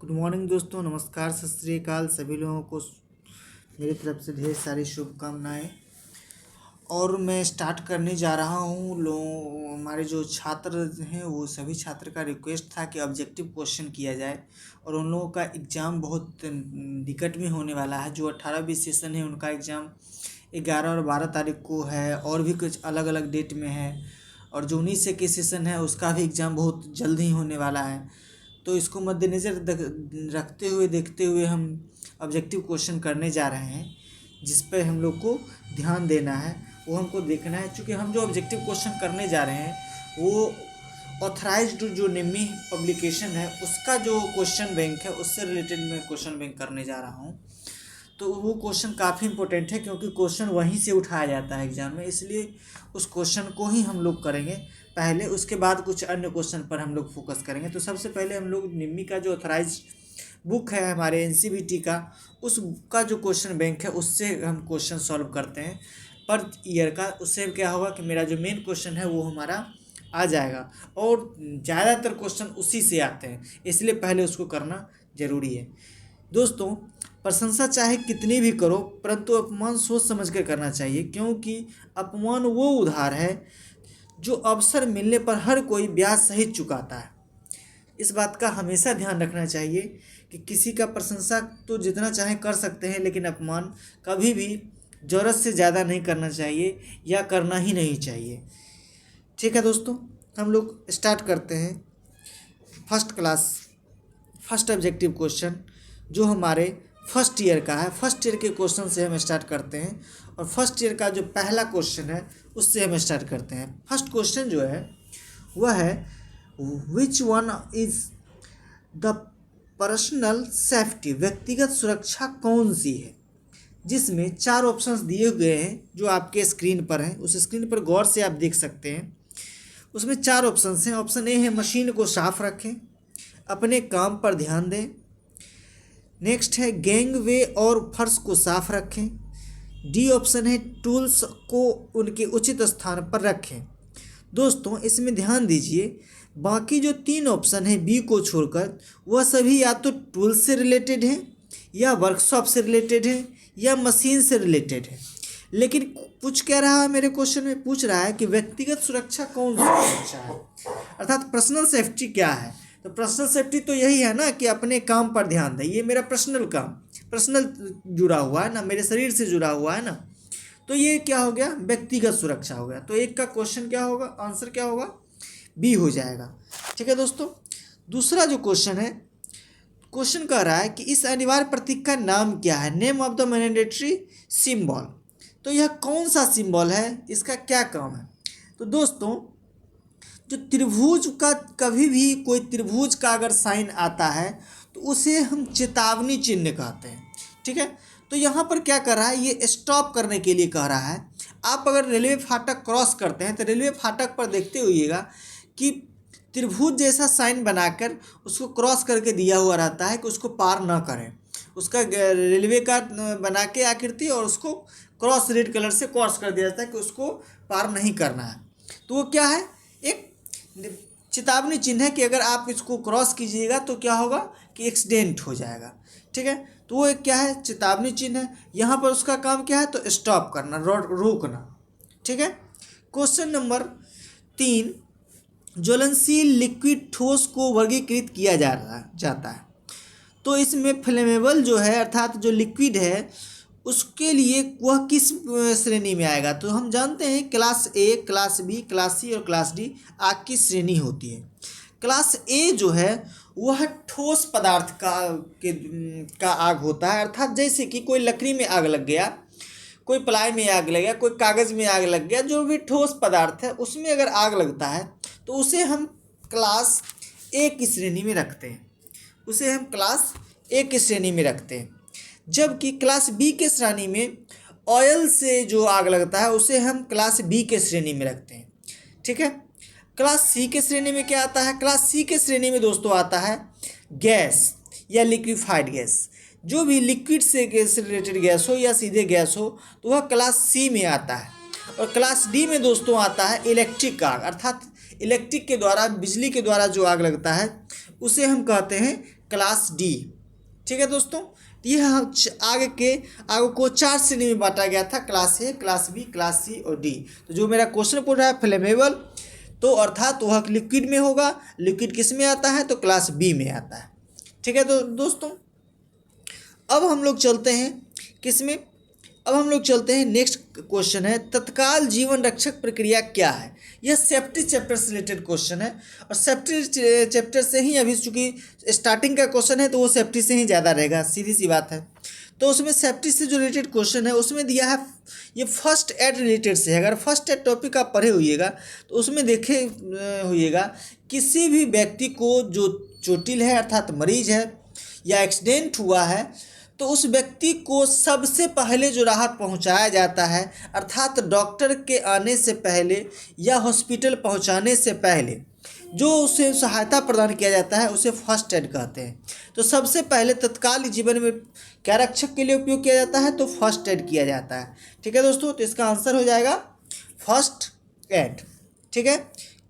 Good morning दोस्तों, नमस्कार, सत श्री अकाल। सभी लोगों को मेरी तरफ से ढेर सारी शुभकामनाएं। और मैं स्टार्ट करने जा रहा हूँ। हमारे जो छात्र हैं वो सभी छात्र का रिक्वेस्ट था कि ऑब्जेक्टिव क्वेश्चन किया जाए। और उन लोगों का एग्ज़ाम बहुत निकट में होने वाला है। जो 18-20 सेशन है उनका एग्ज़ाम 11 और 12 तारीख को है, और भी कुछ अलग अलग डेट में है। और जो 19 से के सेशन है उसका भी एग्ज़ाम बहुत जल्द ही होने वाला है। तो इसको मद्देनज़र रखते हुए देखते हुए हम ऑब्जेक्टिव क्वेश्चन करने जा रहे हैं, जिस पर हम लोग को ध्यान देना है, वो हमको देखना है। चूँकि हम जो ऑब्जेक्टिव क्वेश्चन करने जा रहे हैं वो ऑथराइज्ड जो निम्मी पब्लिकेशन है उसका जो क्वेश्चन बैंक है उससे रिलेटेड मैं क्वेश्चन बैंक करने जा रहा हूँ। तो वो क्वेश्चन काफ़ी इंपॉर्टेंट है, क्योंकि क्वेश्चन वहीं से उठाया जाता है एग्ज़ाम में, इसलिए उस क्वेश्चन को ही हम लोग करेंगे पहले। उसके बाद कुछ अन्य क्वेश्चन पर हम लोग फोकस करेंगे। तो सबसे पहले हम लोग निम्मी का जो ऑथराइज बुक है हमारे एनसीईआरटी का, उसका जो क्वेश्चन बैंक है उससे हम क्वेश्चन सॉल्व करते हैं पर ईयर का। उससे क्या होगा कि मेरा जो मेन क्वेश्चन है वो हमारा आ जाएगा, और ज़्यादातर क्वेश्चन उसी से आते हैं, इसलिए पहले उसको करना ज़रूरी है। दोस्तों, प्रशंसा चाहे कितनी भी करो, परंतु अपमान सोच समझ कर करना चाहिए, क्योंकि अपमान वो उधार है जो अवसर मिलने पर हर कोई ब्याज सहित चुकाता है। इस बात का हमेशा ध्यान रखना चाहिए कि किसी का प्रशंसा तो जितना चाहे कर सकते हैं, लेकिन अपमान कभी भी ज़रूरत से ज़्यादा नहीं करना चाहिए, या करना ही नहीं चाहिए। ठीक है दोस्तों, हम लोग स्टार्ट करते हैं। फर्स्ट ऑब्जेक्टिव क्वेश्चन जो हमारे फर्स्ट ईयर का है, फर्स्ट ईयर के क्वेश्चन से हम स्टार्ट करते हैं। और फर्स्ट ईयर का जो पहला क्वेश्चन है उससे हम स्टार्ट करते हैं। फर्स्ट क्वेश्चन जो है वह है, which one is the personal safety, व्यक्तिगत सुरक्षा कौन सी है? जिसमें 4 ऑप्शंस दिए हुए हैं जो आपके स्क्रीन पर हैं। उस स्क्रीन पर गौर से आप देख सकते हैं। उसमें 4 ऑप्शंस हैं। ऑप्शन ए है मशीन को साफ रखें, अपने काम पर ध्यान दें। नेक्स्ट है गैंगवे और फर्श को साफ रखें। डी ऑप्शन है टूल्स को उनके उचित स्थान पर रखें। दोस्तों, इसमें ध्यान दीजिए, बाकी जो 3 ऑप्शन है बी को छोड़कर, वह सभी या तो टूल से रिलेटेड है, या वर्कशॉप से रिलेटेड है, या मशीन से रिलेटेड है। लेकिन पूछ क्या रहा है, मेरे क्वेश्चन में पूछ रहा है कि व्यक्तिगत सुरक्षा कौन सी सुरक्षा है, अर्थात पर्सनल सेफ्टी क्या है। तो पर्सनल सेफ्टी तो यही है ना कि अपने काम पर ध्यान दें। ये मेरा पर्सनल काम, पर्सनल जुड़ा हुआ है ना, मेरे शरीर से जुड़ा हुआ है ना। तो ये क्या हो गया, व्यक्तिगत सुरक्षा हो गया। तो एक का क्वेश्चन क्या होगा, आंसर क्या होगा, बी हो जाएगा। ठीक है दोस्तों, दूसरा जो क्वेश्चन है, क्वेश्चन कह रहा है कि इस अनिवार्य प्रतीक का नाम क्या है, name of the mandatory symbol. तो यह कौन सा सिंबल है, इसका क्या काम है? तो दोस्तों, जो त्रिभुज का, कभी भी कोई त्रिभुज का अगर साइन आता है तो उसे हम चेतावनी चिन्ह कहते हैं। ठीक है, तो यहाँ पर क्या कर रहा है, ये स्टॉप करने के लिए कह रहा है। आप अगर रेलवे फाटक क्रॉस करते हैं तो रेलवे फाटक पर देखते होइएगा कि त्रिभुज जैसा साइन बनाकर उसको क्रॉस करके दिया हुआ रहता है कि उसको पार ना करें। उसका रेलवे का बना के आकृति, और उसको क्रॉस रेड कलर से क्रॉस कर दिया जाता है कि उसको पार नहीं करना है। तो वो क्या है, एक चेतावनी चिन्ह है कि अगर आप इसको क्रॉस कीजिएगा तो क्या होगा कि एक्सीडेंट हो जाएगा। ठीक है, तो वो एक क्या है, चेतावनी चिन्ह है। यहाँ पर उसका काम क्या है, तो स्टॉप करना, रोकना। ठीक है, क्वेश्चन नंबर 3, ज्वलनशील लिक्विड ठोस को वर्गीकृत किया जाता है। तो इसमें फ्लेमेबल जो है, अर्थात जो लिक्विड है, उसके लिए वह किस श्रेणी में आएगा? तो हम जानते हैं class A, class B, class C और क्लास डी आग की श्रेणी होती है। क्लास ए जो है वह ठोस पदार्थ का आग होता है, अर्थात जैसे कि कोई लकड़ी में आग लग गया, कोई प्लाई में आग लग गया, कोई कागज़ में आग लग गया, जो भी ठोस पदार्थ है उसमें अगर आग लगता है तो उसे हम क्लास ए की श्रेणी में रखते हैं। उसे हम क्लास ए की श्रेणी में रखते हैं। जबकि क्लास बी के श्रेणी में ऑयल से जो आग लगता है उसे हम क्लास बी के श्रेणी में रखते हैं। ठीक है, क्लास सी के श्रेणी में क्या आता है? क्लास सी के श्रेणी में दोस्तों आता है गैस या लिक्विफाइड गैस। जो भी लिक्विड से गैस रिलेटेड गैस हो या सीधे गैस हो तो वह क्लास सी में आता है। और क्लास डी में दोस्तों आता है इलेक्ट्रिक आग, अर्थात इलेक्ट्रिक के द्वारा, बिजली के द्वारा जो आग लगता है उसे हम कहते हैं क्लास डी। ठीक है दोस्तों, यह आगे को 4 श्रेणी में बांटा गया था, class A, class B, class C और डी। तो जो मेरा क्वेश्चन पूछ रहा है फ्लेमेबल, तो अर्थात वह लिक्विड में होगा। लिक्विड किस में आता है? तो क्लास बी में आता है। ठीक है तो दोस्तों, अब हम लोग चलते हैं किस में? अब हम लोग चलते हैं नेक्स्ट क्वेश्चन है, तत्काल जीवन रक्षक प्रक्रिया क्या है? यह सेफ्टी चैप्टर से रिलेटेड क्वेश्चन है, और सेफ्टी चैप्टर से ही अभी चूँकि स्टार्टिंग का क्वेश्चन है तो वो सेफ्टी से ही ज़्यादा रहेगा, सीधी सी बात है। तो उसमें सेफ्टी से जो रिलेटेड क्वेश्चन है उसमें दिया है ये फर्स्ट एड रिलेटेड से है। अगर फर्स्ट एड टॉपिक आप पढ़े होइएगा तो उसमें देखे होइएगा किसी भी व्यक्ति को जो चोटिल है अर्थात मरीज है या एक्सीडेंट हुआ है, तो उस व्यक्ति को सबसे पहले जो राहत पहुंचाया जाता है अर्थात डॉक्टर के आने से पहले या हॉस्पिटल पहुंचाने से पहले जो उसे सहायता प्रदान किया जाता है उसे फर्स्ट एड कहते हैं। तो सबसे पहले तत्काल जीवन में क्या रक्षक के लिए उपयोग किया जाता है? तो फर्स्ट एड किया जाता है। ठीक है दोस्तों, तो इसका आंसर हो जाएगा फर्स्ट एड। ठीक है,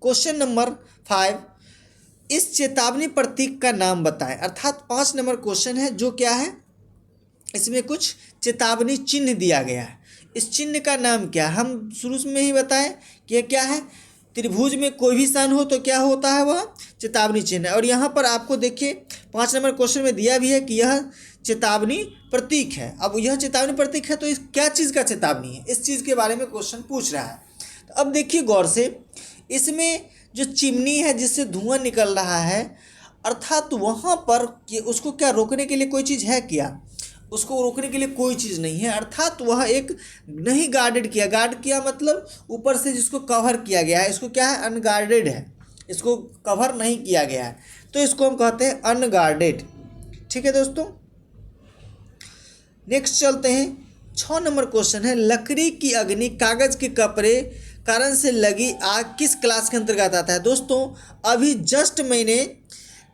क्वेश्चन नंबर 5, इस चेतावनी प्रतीक का नाम बताएं। अर्थात 5 नंबर क्वेश्चन है जो क्या है, इसमें कुछ चेतावनी चिन्ह दिया गया है। इस चिन्ह का नाम क्या है? हम शुरू में ही बताएं कि यह क्या है। त्रिभुज में कोई भी स्थान हो तो क्या होता है? वह चेतावनी चिन्ह है। और यहाँ पर आपको देखिए 5 नंबर क्वेश्चन में दिया भी है कि यह चेतावनी प्रतीक है। अब यह चेतावनी प्रतीक है तो इस क्या चीज़ का चेतावनी है, इस चीज़ के बारे में क्वेश्चन पूछ रहा है। तो अब देखिए गौर से, इसमें जो चिमनी है जिससे धुआं निकल रहा है अर्थात वहाँ पर उसको क्या रोकने के लिए कोई चीज़ है क्या? उसको रोकने के लिए कोई चीज़ नहीं है, अर्थात वह एक नहीं गार्डेड किया। गार्ड किया मतलब ऊपर से जिसको कवर किया गया है, इसको क्या है? अनगार्डेड है, इसको कवर नहीं किया गया है, तो इसको हम कहते हैं अनगार्डेड। ठीक है दोस्तों, नेक्स्ट चलते हैं। 6 नंबर क्वेश्चन है, लकड़ी की अग्नि कागज के कपड़े कारण से लगी आग किस क्लास के अंतर्गत आता है? दोस्तों अभी जस्ट मैंने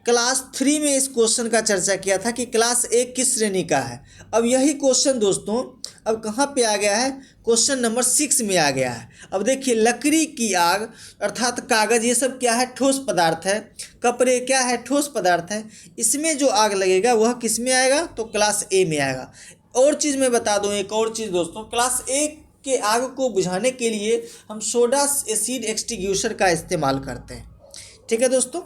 क्लास 3 में इस क्वेश्चन का चर्चा किया था कि क्लास ए किस श्रेणी का है। अब यही क्वेश्चन दोस्तों अब कहाँ पे आ गया है? क्वेश्चन नंबर 6 में आ गया है। अब देखिए, लकड़ी की आग अर्थात कागज, ये सब क्या है? ठोस पदार्थ है। कपड़े क्या है? ठोस पदार्थ है। इसमें जो आग लगेगा वह किस में आएगा? तो क्लास ए में आएगा। और चीज़ मैं बता दूँ, एक और चीज़ दोस्तों, क्लास ए के आग को बुझाने के लिए हम सोडा एसिड एक्सटिंग्विशर का इस्तेमाल करते हैं। ठीक है दोस्तों,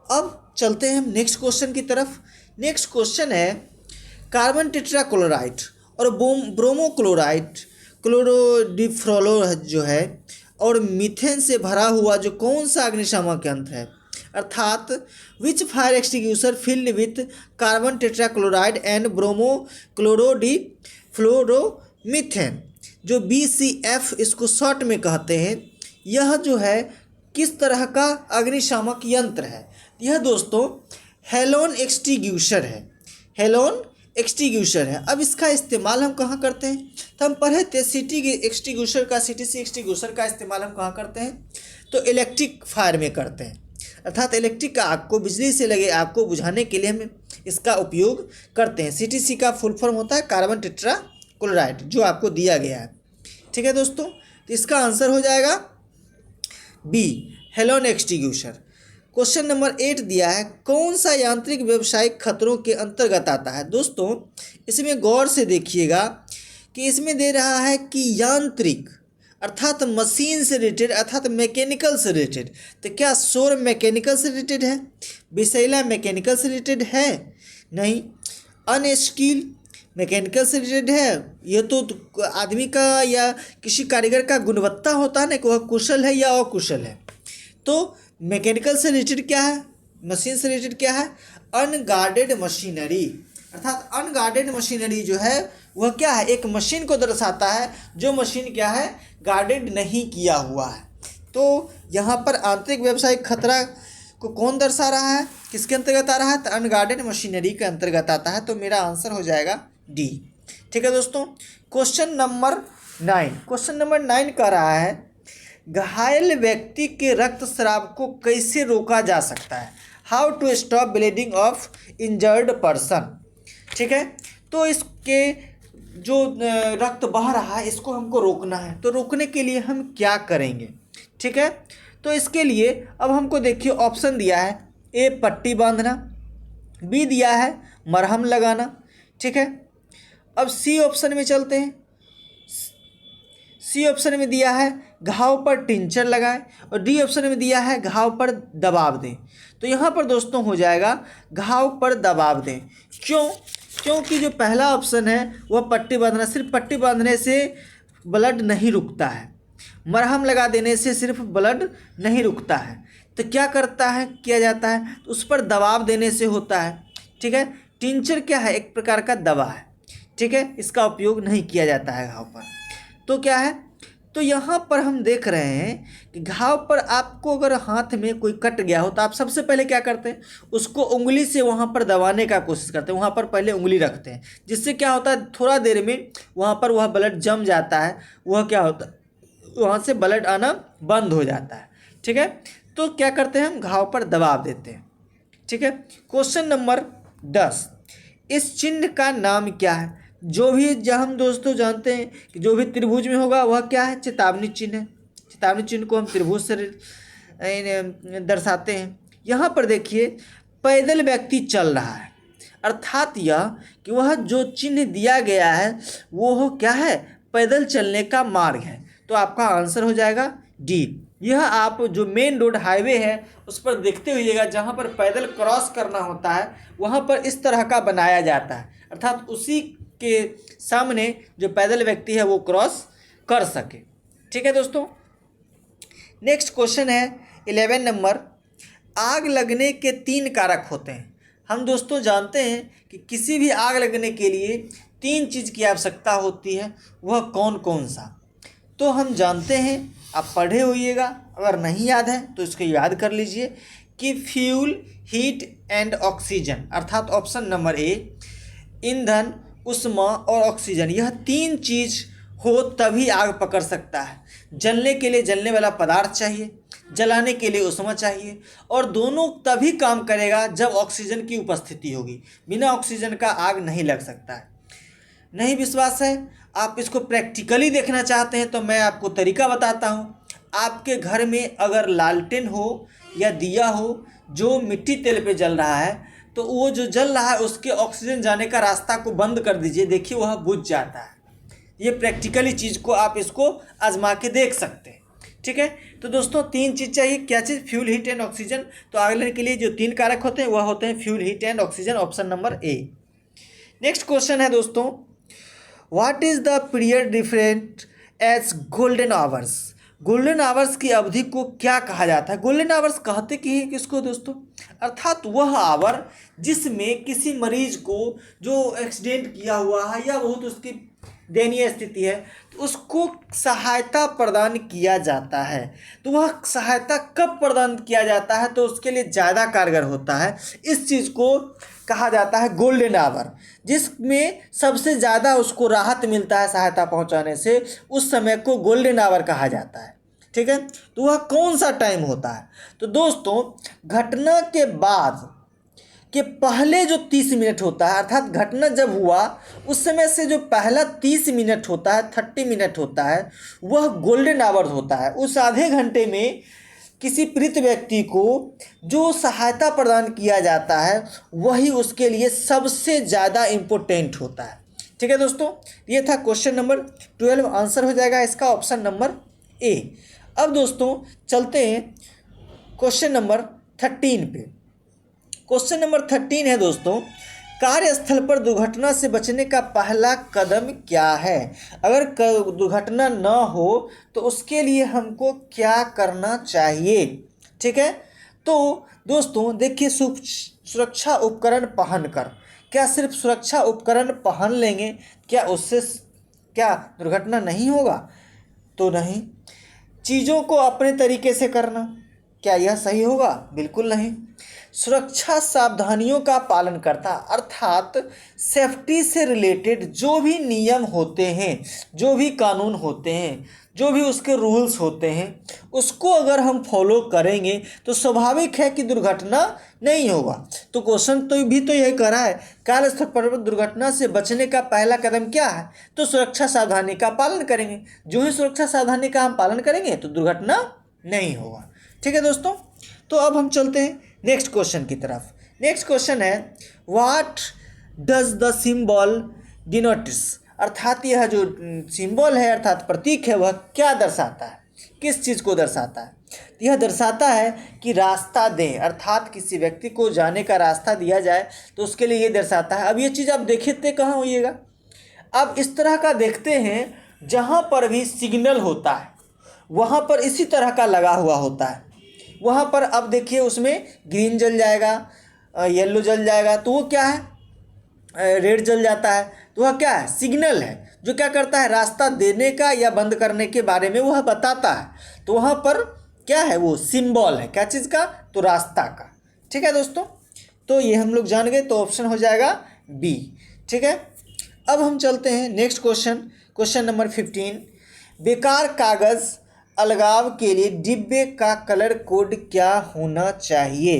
अब चलते हैं हम नेक्स्ट क्वेश्चन की तरफ। नेक्स्ट क्वेश्चन है, कार्बन टेट्राक्लोराइड और ब्रोमो क्लोराइड क्लोरोडिफ्लोरो जो है और मीथेन से भरा हुआ जो कौन सा अग्निशामक यंत्र है? अर्थात which fire extinguisher filled with carbon tetrachloride and bromochlorodifluoromethane, जो BCF इसको शॉर्ट में कहते हैं, यह जो है किस तरह का अग्निशामक यंत्र है? यह दोस्तों हेलोन एक्सटिंग्विशर है। हेलोन एक्सटिंग्विशर है। अब इसका इस्तेमाल हम कहाँ करते हैं? तो हम पढ़े थे CTC एक्सटिंग्विशर का इस्तेमाल हम कहाँ करते हैं? तो इलेक्ट्रिक फायर में करते हैं, अर्थात इलेक्ट्रिक आग को, बिजली से लगे आग को बुझाने के लिए हम इसका उपयोग करते हैं। CTC का फुल फॉर्म होता है कार्बन टेट्राक्लोराइड, जो आपको दिया गया है। ठीक है दोस्तों, तो इसका आंसर हो जाएगा B, halon extinguisher. Question number 8 दिया है, कौन सा यांत्रिक व्यावसायिक खतरों के अंतर्गत आता है? दोस्तों इसमें गौर से देखिएगा कि इसमें दे रहा है कि यांत्रिक अर्थात मशीन से रिलेटेड अर्थात मैकेनिकल से रिलेटेड। तो क्या सौर मैकेनिकल से रिलेटेड है? विषैला मैकेनिकल से रिलेटेड है? नहीं। अनस्किल मैकेनिकल से रिलेटेड है? यह तो आदमी का या किसी कारीगर का गुणवत्ता होता है ना कि वह कुशल है या अकुशल है। तो मैकेनिकल से रिलेटेड क्या है? मशीन से रिलेटेड क्या है? Unguarded machinery. अर्थात अनगार्डेड मशीनरी जो है वह क्या है? एक मशीन को दर्शाता है जो मशीन क्या है? गार्डेड नहीं किया हुआ है। तो यहाँ पर आंतरिक व्यावसायिक खतरा को कौन दर्शा रहा है? किसके अंतर्गत आ रहा है? तो अनगार्डेड मशीनरी के अंतर्गत आता है। तो मेरा आंसर हो जाएगा डी। ठीक है दोस्तों, क्वेश्चन नंबर 9 कह रहा है, घायल व्यक्ति के रक्तस्राव को कैसे रोका जा सकता है? How to stop bleeding of injured person. ठीक है, तो इसके जो रक्त बह रहा है इसको हमको रोकना है। तो रोकने के लिए हम क्या करेंगे? ठीक है, तो इसके लिए अब हमको देखिए ऑप्शन दिया है, ए पट्टी बांधना, बी दिया है मरहम लगाना, ठीक है। अब सी ऑप्शन में चलते हैं। सी ऑप्शन में दिया है घाव पर टिंचर लगाएं, और डी ऑप्शन में दिया है घाव पर दबाव दें। तो यहाँ पर दोस्तों हो जाएगा घाव पर दबाव दें। क्यों? क्योंकि जो पहला ऑप्शन है वह पट्टी बांधना, सिर्फ पट्टी बांधने से ब्लड नहीं रुकता है, मरहम लगा देने से सिर्फ ब्लड नहीं रुकता है। तो क्या करता है, किया जाता है, तो उस पर दबाव देने से होता है, ठीक है। टिंचर क्या है, एक प्रकार का दवा है, ठीक है, इसका उपयोग नहीं किया जाता है घाव पर। तो क्या है, तो यहाँ पर हम देख रहे हैं कि घाव पर आपको अगर हाथ में कोई कट गया हो तो आप सबसे पहले क्या करते हैं, उसको उंगली से वहाँ पर दबाने का कोशिश करते हैं, वहाँ पर पहले उंगली रखते हैं, जिससे क्या होता है थोड़ा देर में वहाँ पर वह ब्लड जम जाता है, वह क्या होता है वहाँ से ब्लड आना बंद हो जाता है, ठीक है। तो क्या करते हैं, हम घाव पर दबाव देते हैं, ठीक है। क्वेश्चन नंबर 10, इस चिन्ह का नाम क्या है? जो भी जब हम दोस्तों जानते हैं कि जो भी त्रिभुज में होगा वह क्या है, चेतावनी चिन्ह है। चेतावनी चिन्ह को हम त्रिभुज से दर्शाते हैं। यहाँ पर देखिए पैदल व्यक्ति चल रहा है, अर्थात यह कि वह जो चिन्ह दिया गया है वो क्या है, पैदल चलने का मार्ग है। तो आपका आंसर हो जाएगा डी। यह आप जो मेन रोड हाईवे है उस पर देखते हुइएगा, जहाँ पर पैदल क्रॉस करना होता है वहाँ पर इस तरह का बनाया जाता है, अर्थात उसी के सामने जो पैदल व्यक्ति है वो क्रॉस कर सके, ठीक है दोस्तों। नेक्स्ट क्वेश्चन है 11 नंबर, आग लगने के 3 कारक होते हैं। हम दोस्तों जानते हैं कि किसी भी आग लगने के लिए 3 चीज़ की आवश्यकता होती है, वह कौन कौन सा? तो हम जानते हैं, आप पढ़े होइएगा, अगर नहीं याद है तो इसको याद कर लीजिए कि फ्यूल, हीट एंड ऑक्सीजन, अर्थात ऑप्शन नंबर ए, ईंधन, उष्मा और ऑक्सीजन, यह 3 चीज़ हो तभी आग पकड़ सकता है। जलने के लिए जलने वाला पदार्थ चाहिए, जलाने के लिए उष्मा चाहिए, और दोनों तभी काम करेगा जब ऑक्सीजन की उपस्थिति होगी। बिना ऑक्सीजन का आग नहीं लग सकता है। नहीं विश्वास है, आप इसको प्रैक्टिकली देखना चाहते हैं तो मैं आपको तरीका बताता हूँ। आपके घर में अगर लालटेन हो या दिया हो जो मिट्टी तेल पे जल रहा है, तो वो जो जल रहा है उसके ऑक्सीजन जाने का रास्ता को बंद कर दीजिए, देखिए वह बुझ जाता है। ये प्रैक्टिकली चीज़ को आप इसको आजमा के देख सकते हैं, ठीक है। तो दोस्तों 3 चीज़ चाहिए, क्या चीज़, फ्यूल, हीट एंड ऑक्सीजन। तो आग लगने के लिए जो 3 कारक होते हैं वह होते हैं fuel, heat and oxygen, option number A. Next question है दोस्तों, what is the period different as golden hours? Golden hours की अवधि को क्या कहा जाता है? गोल्डन आवर्स कहते कि है किसको दोस्तों, अर्थात वह आवर जिसमें किसी मरीज को जो एक्सीडेंट किया हुआ है या बहुत उसकी दयनीय स्थिति है तो उसको सहायता प्रदान किया जाता है। तो वह सहायता कब प्रदान किया जाता है तो उसके लिए ज़्यादा कारगर होता है। इस चीज़ को कहा जाता है गोल्डन आवर, जिसमें सबसे ज़्यादा उसको राहत मिलता है सहायता पहुंचाने से, उस समय को गोल्डन आवर कहा जाता है, ठीक है। तो वह कौन सा टाइम होता है? तो दोस्तों घटना के बाद के पहले जो 30 मिनट होता है, अर्थात घटना जब हुआ उस समय से जो पहला 30 मिनट होता है, 30 मिनट होता है, वह गोल्डन आवर होता है। उस आधे घंटे में किसी पीड़ित व्यक्ति को जो सहायता प्रदान किया जाता है वही उसके लिए सबसे ज़्यादा इम्पोर्टेंट होता है, ठीक है दोस्तों। ये था क्वेश्चन नंबर 12, आंसर हो जाएगा इसका ऑप्शन नंबर ए। अब दोस्तों चलते हैं क्वेश्चन नंबर 13 पे। क्वेश्चन नंबर 13 है दोस्तों, कार्यस्थल पर दुर्घटना से बचने का पहला कदम क्या है? अगर दुर्घटना न हो तो उसके लिए हमको क्या करना चाहिए, ठीक है। तो दोस्तों देखिए, सुरक्षा उपकरण पहनकर, क्या सिर्फ सुरक्षा उपकरण पहन लेंगे क्या उससे क्या दुर्घटना नहीं होगा? तो नहीं। चीज़ों को अपने तरीके से करना, क्या यह सही होगा? बिल्कुल नहीं। सुरक्षा सावधानियों का पालन करता, अर्थात सेफ्टी से रिलेटेड जो भी नियम होते हैं, जो भी कानून होते हैं, जो भी उसके रूल्स होते हैं, उसको अगर हम फॉलो करेंगे तो स्वाभाविक है कि दुर्घटना नहीं होगा। तो क्वेश्चन तो भी तो यही कह रहा है, कार्यस्थल पर दुर्घटना से बचने का पहला कदम क्या है? तो सुरक्षा सावधानी का पालन करेंगे। जो ही सुरक्षा सावधानी का हम पालन करेंगे तो दुर्घटना नहीं होगा, ठीक है दोस्तों। तो अब हम चलते हैं नेक्स्ट क्वेश्चन की तरफ। नेक्स्ट क्वेश्चन है व्हाट डज द सिंबल डिनोटिस, अर्थात यह जो सिंबल है अर्थात प्रतीक है वह क्या दर्शाता है, किस चीज़ को दर्शाता है। यह दर्शाता है कि रास्ता दें, अर्थात किसी व्यक्ति को जाने का रास्ता दिया जाए तो उसके लिए ये दर्शाता है। अब ये चीज़ आप देखते कहाँ होइएगा, अब इस तरह का देखते हैं जहाँ पर भी सिग्नल होता है वहाँ पर इसी तरह का लगा हुआ होता है। वहाँ पर अब देखिए उसमें ग्रीन जल जाएगा, येलो जल जाएगा, तो वो क्या है, रेड जल जाता है, तो वह क्या है, सिग्नल है जो क्या करता है, रास्ता देने का या बंद करने के बारे में वह बताता है। तो वहाँ पर क्या है, वो सिंबल है, क्या चीज़ का, तो रास्ता का। ठीक है दोस्तों, तो ये हम लोग जान गए, तो ऑप्शन हो जाएगा बी। ठीक है, अब हम चलते हैं नेक्स्ट क्वेश्चन, क्वेश्चन नंबर 15। बेकार कागज़ अलगाव के लिए डिब्बे का कलर कोड क्या होना चाहिए,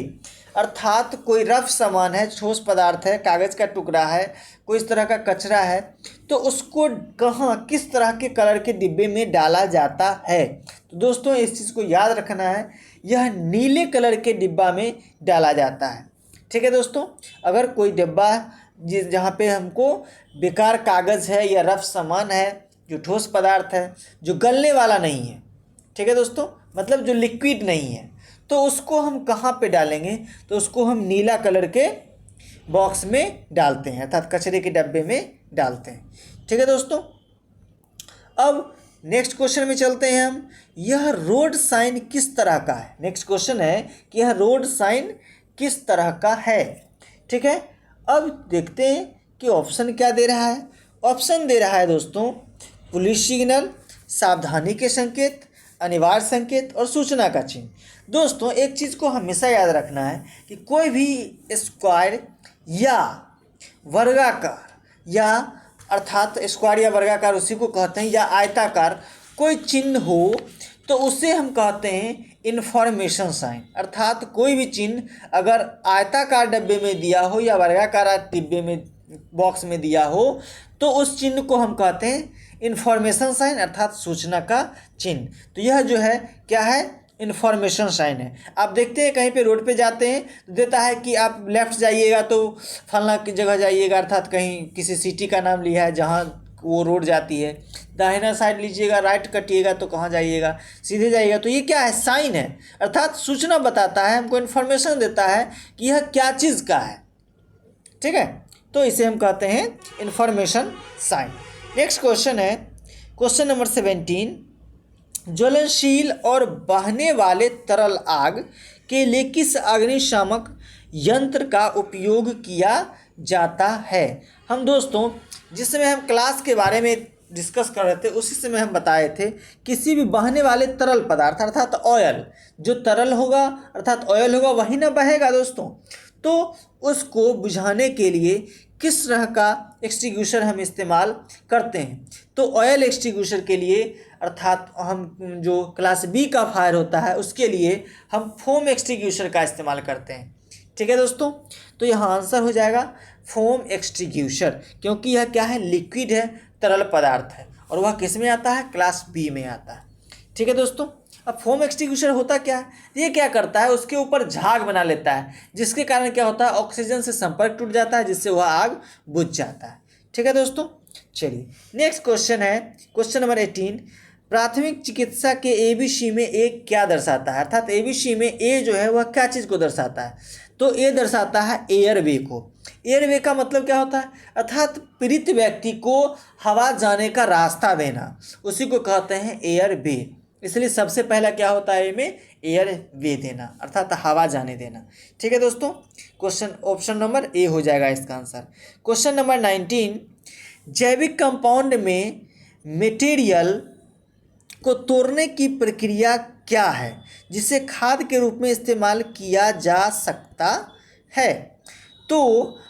अर्थात कोई रफ सामान है, ठोस पदार्थ है, कागज़ का टुकड़ा है, कोई इस तरह का कचरा है, तो उसको कहाँ किस तरह के कलर के डिब्बे में डाला जाता है। तो दोस्तों इस चीज़ को याद रखना है, यह नीले कलर के डिब्बा में डाला जाता है। ठीक है दोस्तों, अगर कोई डिब्बा जहाँ पे हमको बेकार कागज़ है या रफ सामान है, जो ठोस पदार्थ है, जो गलने वाला नहीं है, ठीक है दोस्तों, मतलब जो लिक्विड नहीं है, तो उसको हम कहाँ पे डालेंगे, तो उसको हम नीला कलर के बॉक्स में डालते हैं, अर्थात कचरे के डब्बे में डालते हैं। ठीक है दोस्तों, अब नेक्स्ट क्वेश्चन में चलते हैं हम, यह रोड साइन किस तरह का है। नेक्स्ट क्वेश्चन है कि यह रोड साइन किस तरह का है। ठीक है, अब देखते हैं कि ऑप्शन क्या दे रहा है। ऑप्शन दे रहा है दोस्तों पुलिस सिग्नल, सावधानी के संकेत, अनिवार्य संकेत और सूचना का चिन्ह। दोस्तों एक चीज़ को हमेशा याद रखना है कि कोई भी स्क्वायर या वर्गाकार, या अर्थात स्क्वायर या वर्गाकार उसी को कहते हैं, या आयताकार कोई चिन्ह हो तो उसे हम कहते हैं इन्फॉर्मेशन साइन। अर्थात कोई भी चिन्ह अगर आयताकार डब्बे में दिया हो या वर्गाकार डिब्बे में बॉक्स में दिया हो तो उस चिन्ह को हम कहते हैं इन्फॉर्मेशन साइन, अर्थात सूचना का चिन्ह। तो यह जो है क्या है, इन्फॉर्मेशन साइन है। आप देखते हैं कहीं पे रोड पे जाते हैं तो देता है कि आप लेफ़्ट जाइएगा तो फलना की जगह जाइएगा, अर्थात कहीं किसी सिटी का नाम लिया है जहाँ वो रोड जाती है। दाहिना साइड लीजिएगा, राइट कटिएगा तो कहाँ जाइएगा, सीधे जाइएगा, तो ये क्या है, साइन है, अर्थात सूचना बताता है, हमको इन्फॉर्मेशन देता है कि यह क्या चीज़ का है। ठीक है, तो इसे हम कहते हैं इन्फॉर्मेशन साइन। नेक्स्ट क्वेश्चन है क्वेश्चन नंबर 17। ज्वलनशील और बहने वाले तरल आग के लिए किस अग्निशामक यंत्र का उपयोग किया जाता है। हम दोस्तों जिस समय हम क्लास के बारे में डिस्कस कर रहे थे उसी समय हम बताए थे, किसी भी बहने वाले तरल पदार्थ अर्थात ऑयल, जो तरल होगा अर्थात ऑयल होगा वही ना बहेगा दोस्तों, तो उसको बुझाने के लिए किस तरह का एक्सटिंग्विशर हम इस्तेमाल करते हैं। तो ऑयल एक्सटिंग्विशर के लिए अर्थात हम जो क्लास बी का फायर होता है उसके लिए हम फोम एक्सटिंग्विशर का इस्तेमाल करते हैं। ठीक है दोस्तों, तो यहाँ आंसर हो जाएगा फोम एक्सटिंग्विशर, क्योंकि यह क्या है, लिक्विड है, तरल पदार्थ है, और वह किस में आता है, क्लास बी में आता है। ठीक है दोस्तों, अब फोम एक्सटिंग्विशर होता क्या है, ये क्या करता है, उसके ऊपर झाग बना लेता है, जिसके कारण क्या होता है, ऑक्सीजन से संपर्क टूट जाता है, जिससे वह आग बुझ जाता है। ठीक है दोस्तों, चलिए नेक्स्ट क्वेश्चन है क्वेश्चन नंबर 18। प्राथमिक चिकित्सा के एबीसी में ए क्या दर्शाता है, अर्थात एबीसी में ए जो है वह क्या चीज़ को दर्शाता है, तो ए दर्शाता है एयरवे को। एयरवे का मतलब क्या होता है, अर्थात पीड़ित व्यक्ति को हवा जाने का रास्ता देना, उसी को कहते हैं एयरवे। इसलिए सबसे पहला क्या होता है ए में, एयरवे देना, अर्थात हवा जाने देना। ठीक है दोस्तों, क्वेश्चन ऑप्शन नंबर ए हो जाएगा इसका आंसर। Question number 19। जैविक कंपाउंड में मटेरियल को तोड़ने की प्रक्रिया क्या है जिसे खाद के रूप में इस्तेमाल किया जा सकता है। तो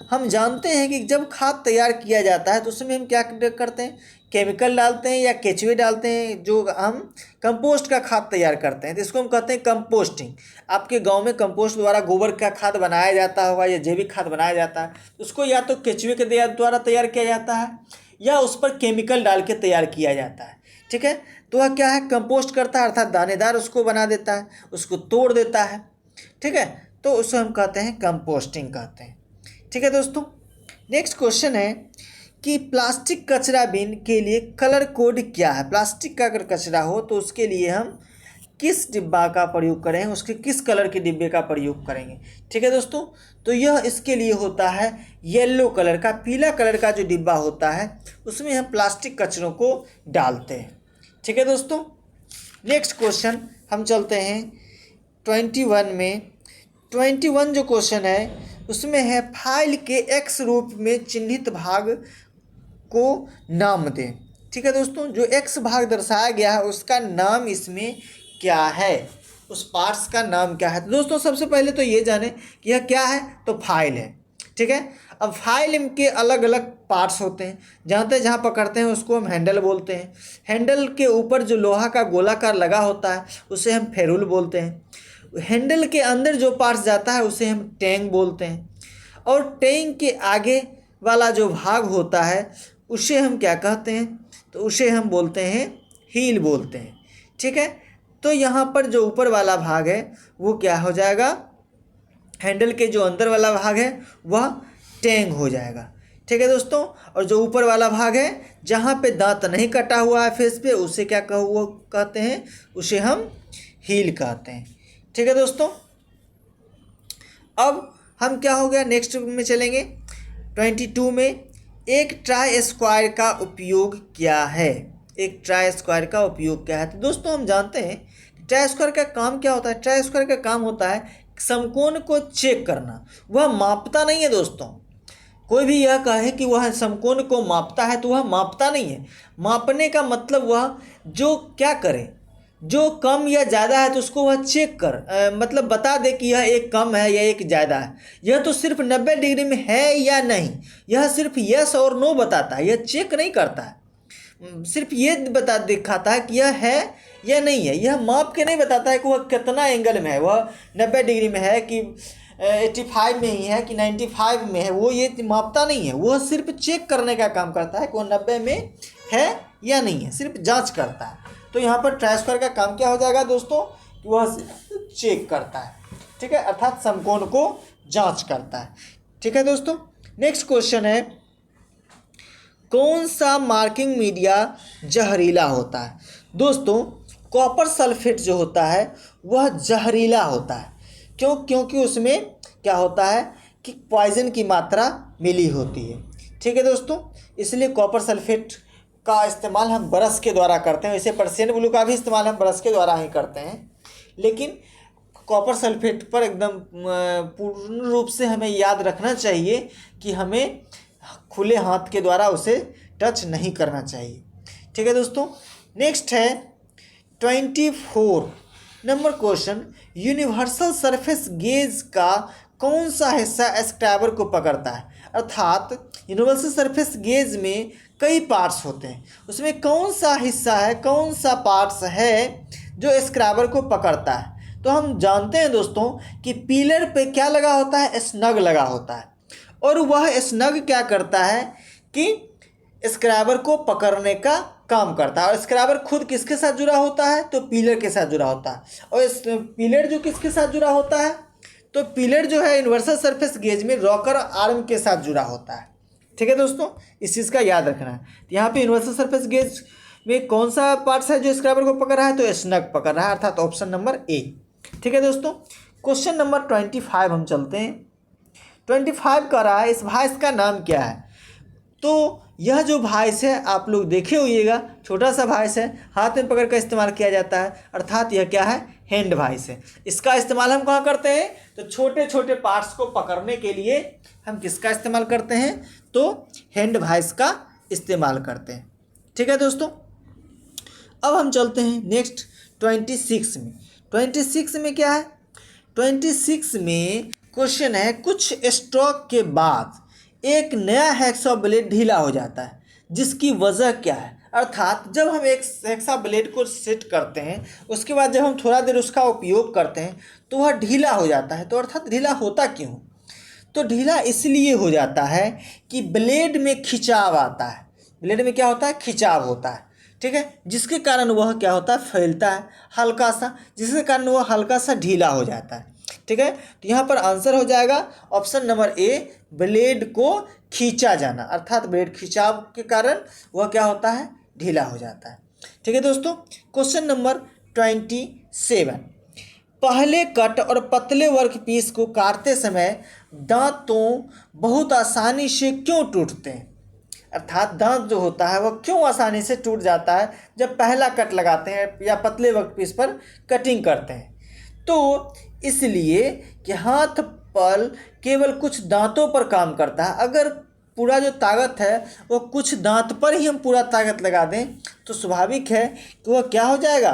हम जानते हैं कि जब खाद तैयार किया जाता है तो उसमें हम क्या करते हैं, केमिकल डालते हैं या केचुए डालते हैं, जो हम कंपोस्ट का खाद तैयार करते हैं, तो इसको हम कहते हैं कंपोस्टिंग। आपके गांव में कंपोस्ट द्वारा गोबर का खाद बनाया जाता होगा या जैविक खाद बनाया जाता है, उसको या तो केचुए के द्वारा तैयार किया जाता है या उस पर केमिकल डाल के तैयार किया जाता है। ठीक है, तो वह क्या है, कंपोस्ट करता है, अर्थात दानेदार उसको बना देता है, उसको तोड़ देता है। ठीक है, तो उसे हम कहते हैं कंपोस्टिंग कहते हैं। ठीक है दोस्तों। नेक्स्ट क्वेश्चन है कि प्लास्टिक कचरा बिन के लिए कलर कोड क्या है। प्लास्टिक का अगर कचरा हो तो उसके लिए हम किस डिब्बा का प्रयोग करें, उसके किस कलर के डिब्बे का प्रयोग करेंगे। ठीक है दोस्तों, तो यह इसके लिए होता है येलो कलर का, पीला कलर का जो डिब्बा होता है उसमें हम प्लास्टिक कचरों को डालते हैं। ठीक है दोस्तों। नेक्स्ट क्वेश्चन हम चलते हैं 21 में। 21 जो क्वेश्चन है उसमें है फाइल के एक्स रूप में चिन्हित भाग को नाम दें। ठीक है दोस्तों, जो एक्स भाग दर्शाया गया है उसका नाम इसमें क्या है, उस पार्ट्स का नाम क्या है। तो दोस्तों सबसे पहले तो ये जाने कि यह क्या है, तो फाइल है। ठीक है, अब फाइल के अलग अलग पार्ट्स होते हैं। जहाँ पकड़ते हैं उसको हम हैंडल बोलते हैं। हैंडल के ऊपर जो लोहा का गोलाकार लगा होता है उसे हम फेरुल बोलते हैं। हैंडल के अंदर जो पार्ट्स जाता है उसे हम टैंक बोलते हैं। और टैंक के आगे वाला जो भाग होता है उसे हम क्या कहते हैं, तो उसे हम बोलते हैं हील बोलते हैं। ठीक है, तो यहाँ पर जो ऊपर वाला भाग है वो क्या हो जाएगा, हैंडल के जो अंदर वाला भाग है वह टैंक हो जाएगा। ठीक है दोस्तों, और जो ऊपर वाला भाग है जहाँ पे दांत नहीं कटा हुआ है फेस पे उसे क्या कहते हैं, उसे हम हील कहते हैं। ठीक है दोस्तों। अब हम क्या हो गया, नेक्स्ट में चलेंगे 22 में। एक ट्राई स्क्वायर का उपयोग क्या है। एक ट्राई स्क्वायर का उपयोग क्या है। तो दोस्तों हम जानते हैं ट्राई स्क्वायर का काम क्या होता है। ट्राई स्क्वायर का काम होता है समकोण को चेक करना, वह मापता नहीं है दोस्तों। कोई भी यह कहे कि वह समकोण को मापता है तो वह मापता नहीं है। मापने का मतलब वह जो क्या करे, जो कम या ज़्यादा है तो उसको वह चेक मतलब बता दे कि यह एक कम है या एक ज़्यादा है। यह तो सिर्फ 90 डिग्री में है या नहीं, यह सिर्फ यस और नो बताता है, यह चेक नहीं करता है। सिर्फ ये दिखाता है कि यह है या नहीं है, यह माप के नहीं बताता है कि वह कितना एंगल में है, वह 90 डिग्री में है कि 85 में ही है कि 95 में है, वो ये मापता नहीं है। वह सिर्फ चेक करने का काम करता है कि वह 90 में है या नहीं है, सिर्फ जांच करता है। तो यहाँ पर ट्राई स्क्वायर का काम क्या हो जाएगा दोस्तों, कि वह चेक करता है। ठीक है, अर्थात समकोण को जांच करता है। ठीक है दोस्तों। नेक्स्ट क्वेश्चन है कौन सा मार्किंग मीडिया जहरीला होता है। दोस्तों कॉपर सल्फेट जो होता है वह जहरीला होता है। क्योंकि उसमें क्या होता है कि पॉइजन की मात्रा मिली होती है। ठीक है दोस्तों, इसलिए कॉपर सल्फेट का इस्तेमाल हम ब्रश के द्वारा करते हैं। वैसे पर्सियन ब्लू का भी इस्तेमाल हम ब्रश के द्वारा ही करते हैं, लेकिन कॉपर सल्फेट पर एकदम पूर्ण रूप से हमें याद रखना चाहिए कि हमें खुले हाथ के द्वारा उसे टच नहीं करना चाहिए। ठीक है दोस्तों। नेक्स्ट है 24 number question. Universal surface gauge का कौन सा हिस्सा स्क्राइबर को पकड़ता है। अर्थात यूनिवर्सल सरफेस गेज में कई पार्ट्स होते हैं, उसमें कौन सा हिस्सा है, कौन सा पार्ट्स है जो स्क्राइबर को पकड़ता है। तो हम जानते हैं दोस्तों कि पिलर पे क्या लगा होता है, स्नग लगा होता है। और वह स्नग क्या करता है कि स्क्राइबर को पकड़ने का काम करता है। और स्क्राइबर खुद किसके साथ जुड़ा होता है, तो पिलर के साथ जुड़ा होता है। और इस पिलर जो किसके साथ जुड़ा होता है, तो पिलर जो है यूनिवर्सल सरफेस गेज में रॉकर आर्म के साथ जुड़ा होता है। ठीक है दोस्तों, इस चीज़ का याद रखना है। तो यहाँ पे यूनिवर्सल सरफेस गेज में कौन सा पार्ट्स है जो स्क्राइबर को पकड़ रहा है, तो स्नग पकड़ रहा है, अर्थात ऑप्शन नंबर ए। ठीक है दोस्तों। क्वेश्चन नंबर 25 हम चलते हैं। 25 का रहा है इस वॉइस का नाम क्या है। तो यह जो वॉइस है आप लोग देखे होइएगा, छोटा सा वॉइस है, हाथ में पकड़ कर इस्तेमाल किया जाता है, अर्थात यह क्या है, हैंड वॉइस है। इसका इस्तेमाल हम कहाँ करते हैं, तो छोटे छोटे पार्ट्स को पकड़ने के लिए हम किसका इस्तेमाल करते हैं, तो हैंड वॉइस का इस्तेमाल करते हैं। ठीक है दोस्तों। अब हम चलते हैं नेक्स्ट 26 में। 26 में क्या है, 26 में क्वेश्चन है कुछ स्ट्रोक के बाद एक नया हैक्सा ब्लेड ढीला हो जाता है, जिसकी वजह क्या है। अर्थात जब हम एक हैक्सा ब्लेड को सेट करते हैं उसके बाद जब हम थोड़ा देर उसका उपयोग करते हैं तो वह ढीला हो जाता है। तो अर्थात ढीला होता क्यों, तो ढीला इसलिए हो जाता है कि ब्लेड में खिंचाव आता है। ब्लेड में क्या होता है, खिंचाव होता है। ठीक है, जिसके कारण वह क्या होता है, फैलता है हल्का सा, जिसके कारण वह हल्का सा ढीला हो जाता है। ठीक है, तो यहाँ पर आंसर हो जाएगा ऑप्शन नंबर ए, ब्लेड को खींचा जाना, अर्थात ब्लेड खिंचाव के कारण वह क्या होता है, ढीला हो जाता है। ठीक है दोस्तों, क्वेश्चन नंबर 27, पहले कट और पतले वर्क पीस को काटते समय दांतों बहुत आसानी से क्यों टूटते हैं, अर्थात दांत जो होता है वह क्यों आसानी से टूट जाता है जब पहला कट लगाते हैं या पतले वर्क पीस पर कटिंग करते हैं। तो इसलिए कि हाथ पल केवल कुछ दांतों पर काम करता है, अगर पूरा जो ताकत है वो कुछ दांत पर ही हम पूरा ताकत लगा दें तो स्वाभाविक है कि वह क्या हो जाएगा,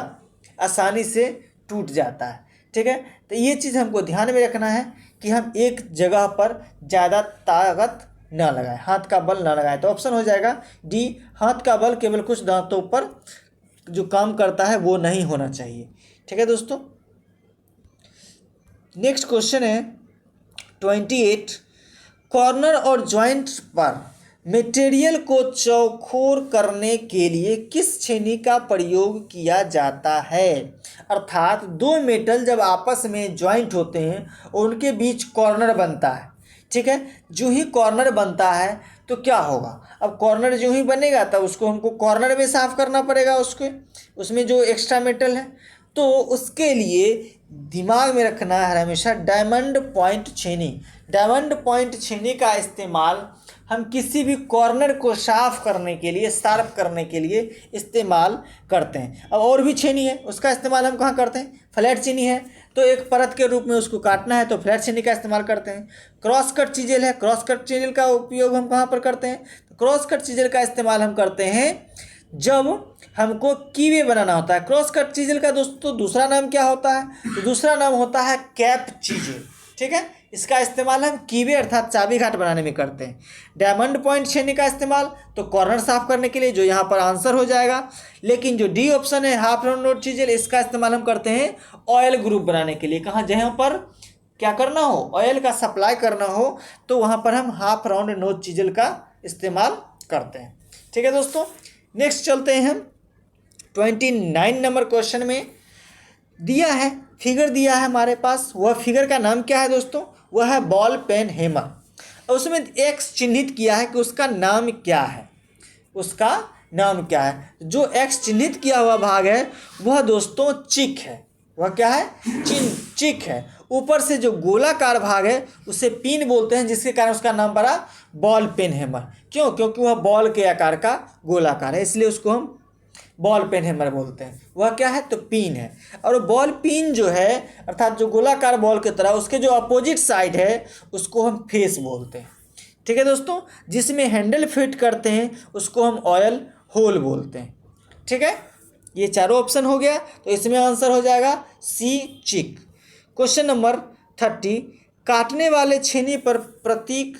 आसानी से टूट जाता है। ठीक है, तो ये चीज़ हमको ध्यान में रखना है कि हम एक जगह पर ज़्यादा ताकत ना लगाएं, हाथ का बल ना लगाएं। तो ऑप्शन हो जाएगा डी, हाथ का बल केवल कुछ दांतों पर जो काम करता है वो नहीं होना चाहिए। ठीक है दोस्तों, नेक्स्ट क्वेश्चन है 28, कॉर्नर और जॉइंट पर मटेरियल को चौकोर करने के लिए किस छेनी का प्रयोग किया जाता है, अर्थात दो मेटल जब आपस में जॉइंट होते हैं और उनके बीच कॉर्नर बनता है। ठीक है, जो ही कॉर्नर बनता है तो क्या होगा, अब कॉर्नर जो ही बनेगा तब उसको हमको कॉर्नर में साफ़ करना पड़ेगा, उसमें जो एक्स्ट्रा मेटल है। तो उसके लिए दिमाग में रखना है हमेशा डायमंड पॉइंट छेनी। डायमंड पॉइंट छेनी का इस्तेमाल हम किसी भी कॉर्नर को साफ करने के लिए, शार्प करने के लिए इस्तेमाल करते हैं। अब और भी छेनी है, उसका इस्तेमाल हम कहाँ करते हैं, फ्लैट छेनी है तो एक परत के रूप में उसको काटना है तो फ्लैट छेनी का इस्तेमाल करते हैं। क्रॉस कट चीजेल है, क्रॉस कट चीजेल का उपयोग हम कहाँ पर करते हैं, तो क्रॉस कट चीजेल का इस्तेमाल हम करते हैं जब हमको कीवे बनाना होता है। क्रॉस कट चीजेल का दोस्तों दूसरा नाम क्या होता है, तो दूसरा नाम होता है कैप चीजेल। ठीक है, इसका इस्तेमाल हम कीवे अर्थात चाबी घाट बनाने में करते हैं। डायमंड पॉइंट छेनी का इस्तेमाल तो कॉर्नर साफ करने के लिए, जो यहाँ पर आंसर हो जाएगा। लेकिन जो डी ऑप्शन है हाफ राउंड नोट चीजेल, इसका इस्तेमाल हम करते हैं ऑयल ग्रुप बनाने के लिए। कहाँ, जहाँ पर क्या करना हो, ऑयल का सप्लाई करना हो तो वहाँ पर हम हाफ राउंड नोट चीजेल का इस्तेमाल करते हैं। ठीक है दोस्तों, नेक्स्ट चलते हैं हम 29 नंबर क्वेश्चन में। दिया है, फिगर दिया है हमारे पास, वह फिगर का नाम क्या है दोस्तों, वह है बॉल पेन हैमर। और उसमें एक्स चिन्हित किया है कि उसका नाम क्या है, उसका नाम क्या है। जो एक्स चिन्हित किया हुआ भाग है वह दोस्तों चिक है, वह क्या है, चिक है। ऊपर से जो गोलाकार भाग है उसे पिन बोलते हैं, जिसके कारण उसका नाम पड़ा बॉल पेन हैमर। क्यों, क्योंकि वह बॉल के आकार का गोलाकार है, इसलिए उसको हम बॉल पेन हैमर बोलते हैं। वह क्या है, तो पिन है। और बॉल पिन जो है अर्थात जो गोलाकार बॉल की तरह उसके जो अपोजिट साइड है उसको हम फेस बोलते हैं। ठीक है दोस्तों, जिसमें हैंडल फिट करते हैं उसको हम ऑयल होल बोलते हैं। ठीक है, ये चारों ऑप्शन हो गया, तो इसमें आंसर हो जाएगा सी, चिक। क्वेश्चन नंबर 30, काटने वाले छेनी पर प्रतीक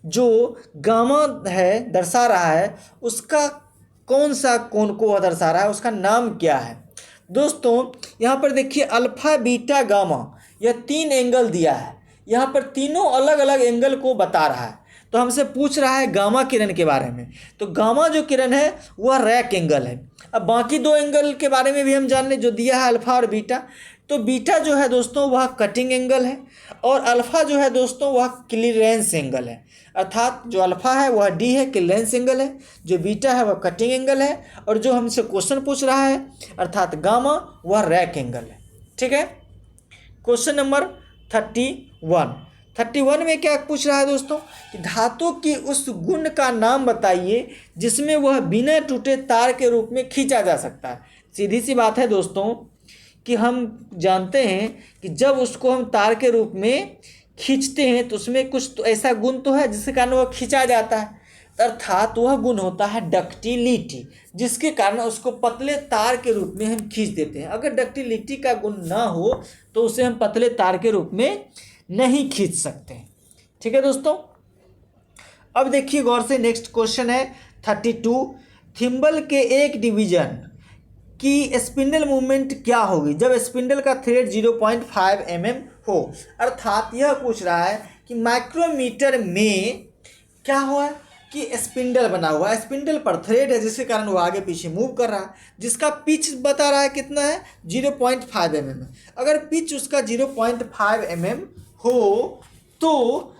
जो गामा है दर्शा रहा है उसका कौन सा कोण को वह दर्शा रहा है, उसका नाम क्या है। दोस्तों यहाँ पर देखिए अल्फा बीटा गामा, यह 3 एंगल दिया है, यहाँ पर तीनों अलग अलग एंगल को बता रहा है। तो हमसे पूछ रहा है गामा किरण के बारे में, तो गामा जो किरण है वह रैक एंगल है। अब बाकी 2 एंगल के बारे में भी हम जान लें, जो दिया है अल्फा और बीटा। तो बीटा जो है दोस्तों वह कटिंग एंगल है और अल्फा जो है दोस्तों वह क्लीयरेंस एंगल है। अर्थात जो अल्फा है वह डी है, क्लीयरेंस एंगल है, जो बीटा है वह कटिंग एंगल है, और जो हमसे क्वेश्चन पूछ रहा है अर्थात गामा वह रैक एंगल है। ठीक है, क्वेश्चन नंबर 31 में क्या पूछ रहा है दोस्तों कि धातु की उस गुण का नाम बताइए जिसमें वह बिना टूटे तार के रूप में खींचा जा सकता है। सीधी सी बात है दोस्तों कि हम जानते हैं कि जब उसको हम तार के रूप में खींचते हैं तो उसमें कुछ तो ऐसा गुण तो है जिसके कारण वह खींचा जाता है, अर्थात वह गुण होता है डक्टिलिटी, जिसके कारण उसको पतले तार के रूप में हम खींच देते हैं। अगर डक्टिलिटी का गुण ना हो तो उसे हम पतले तार के रूप में नहीं खींच सकते। ठीक है दोस्तों, अब देखिए गौर से, नेक्स्ट क्वेश्चन है 32, थिम्बल के एक डिवीजन की स्पिंडल मूवमेंट क्या होगी जब स्पिंडल का थ्रेड 0.5 mm हो। अर्थात यह पूछ रहा है कि माइक्रोमीटर में क्या हुआ, कि स्पिंडल बना हुआ है, स्पिंडल पर थ्रेड है जिसके कारण वो आगे पीछे मूव कर रहा है, जिसका पिच बता रहा है कितना है 0.5 mm। अगर पिच उसका 0.5 mm हो तो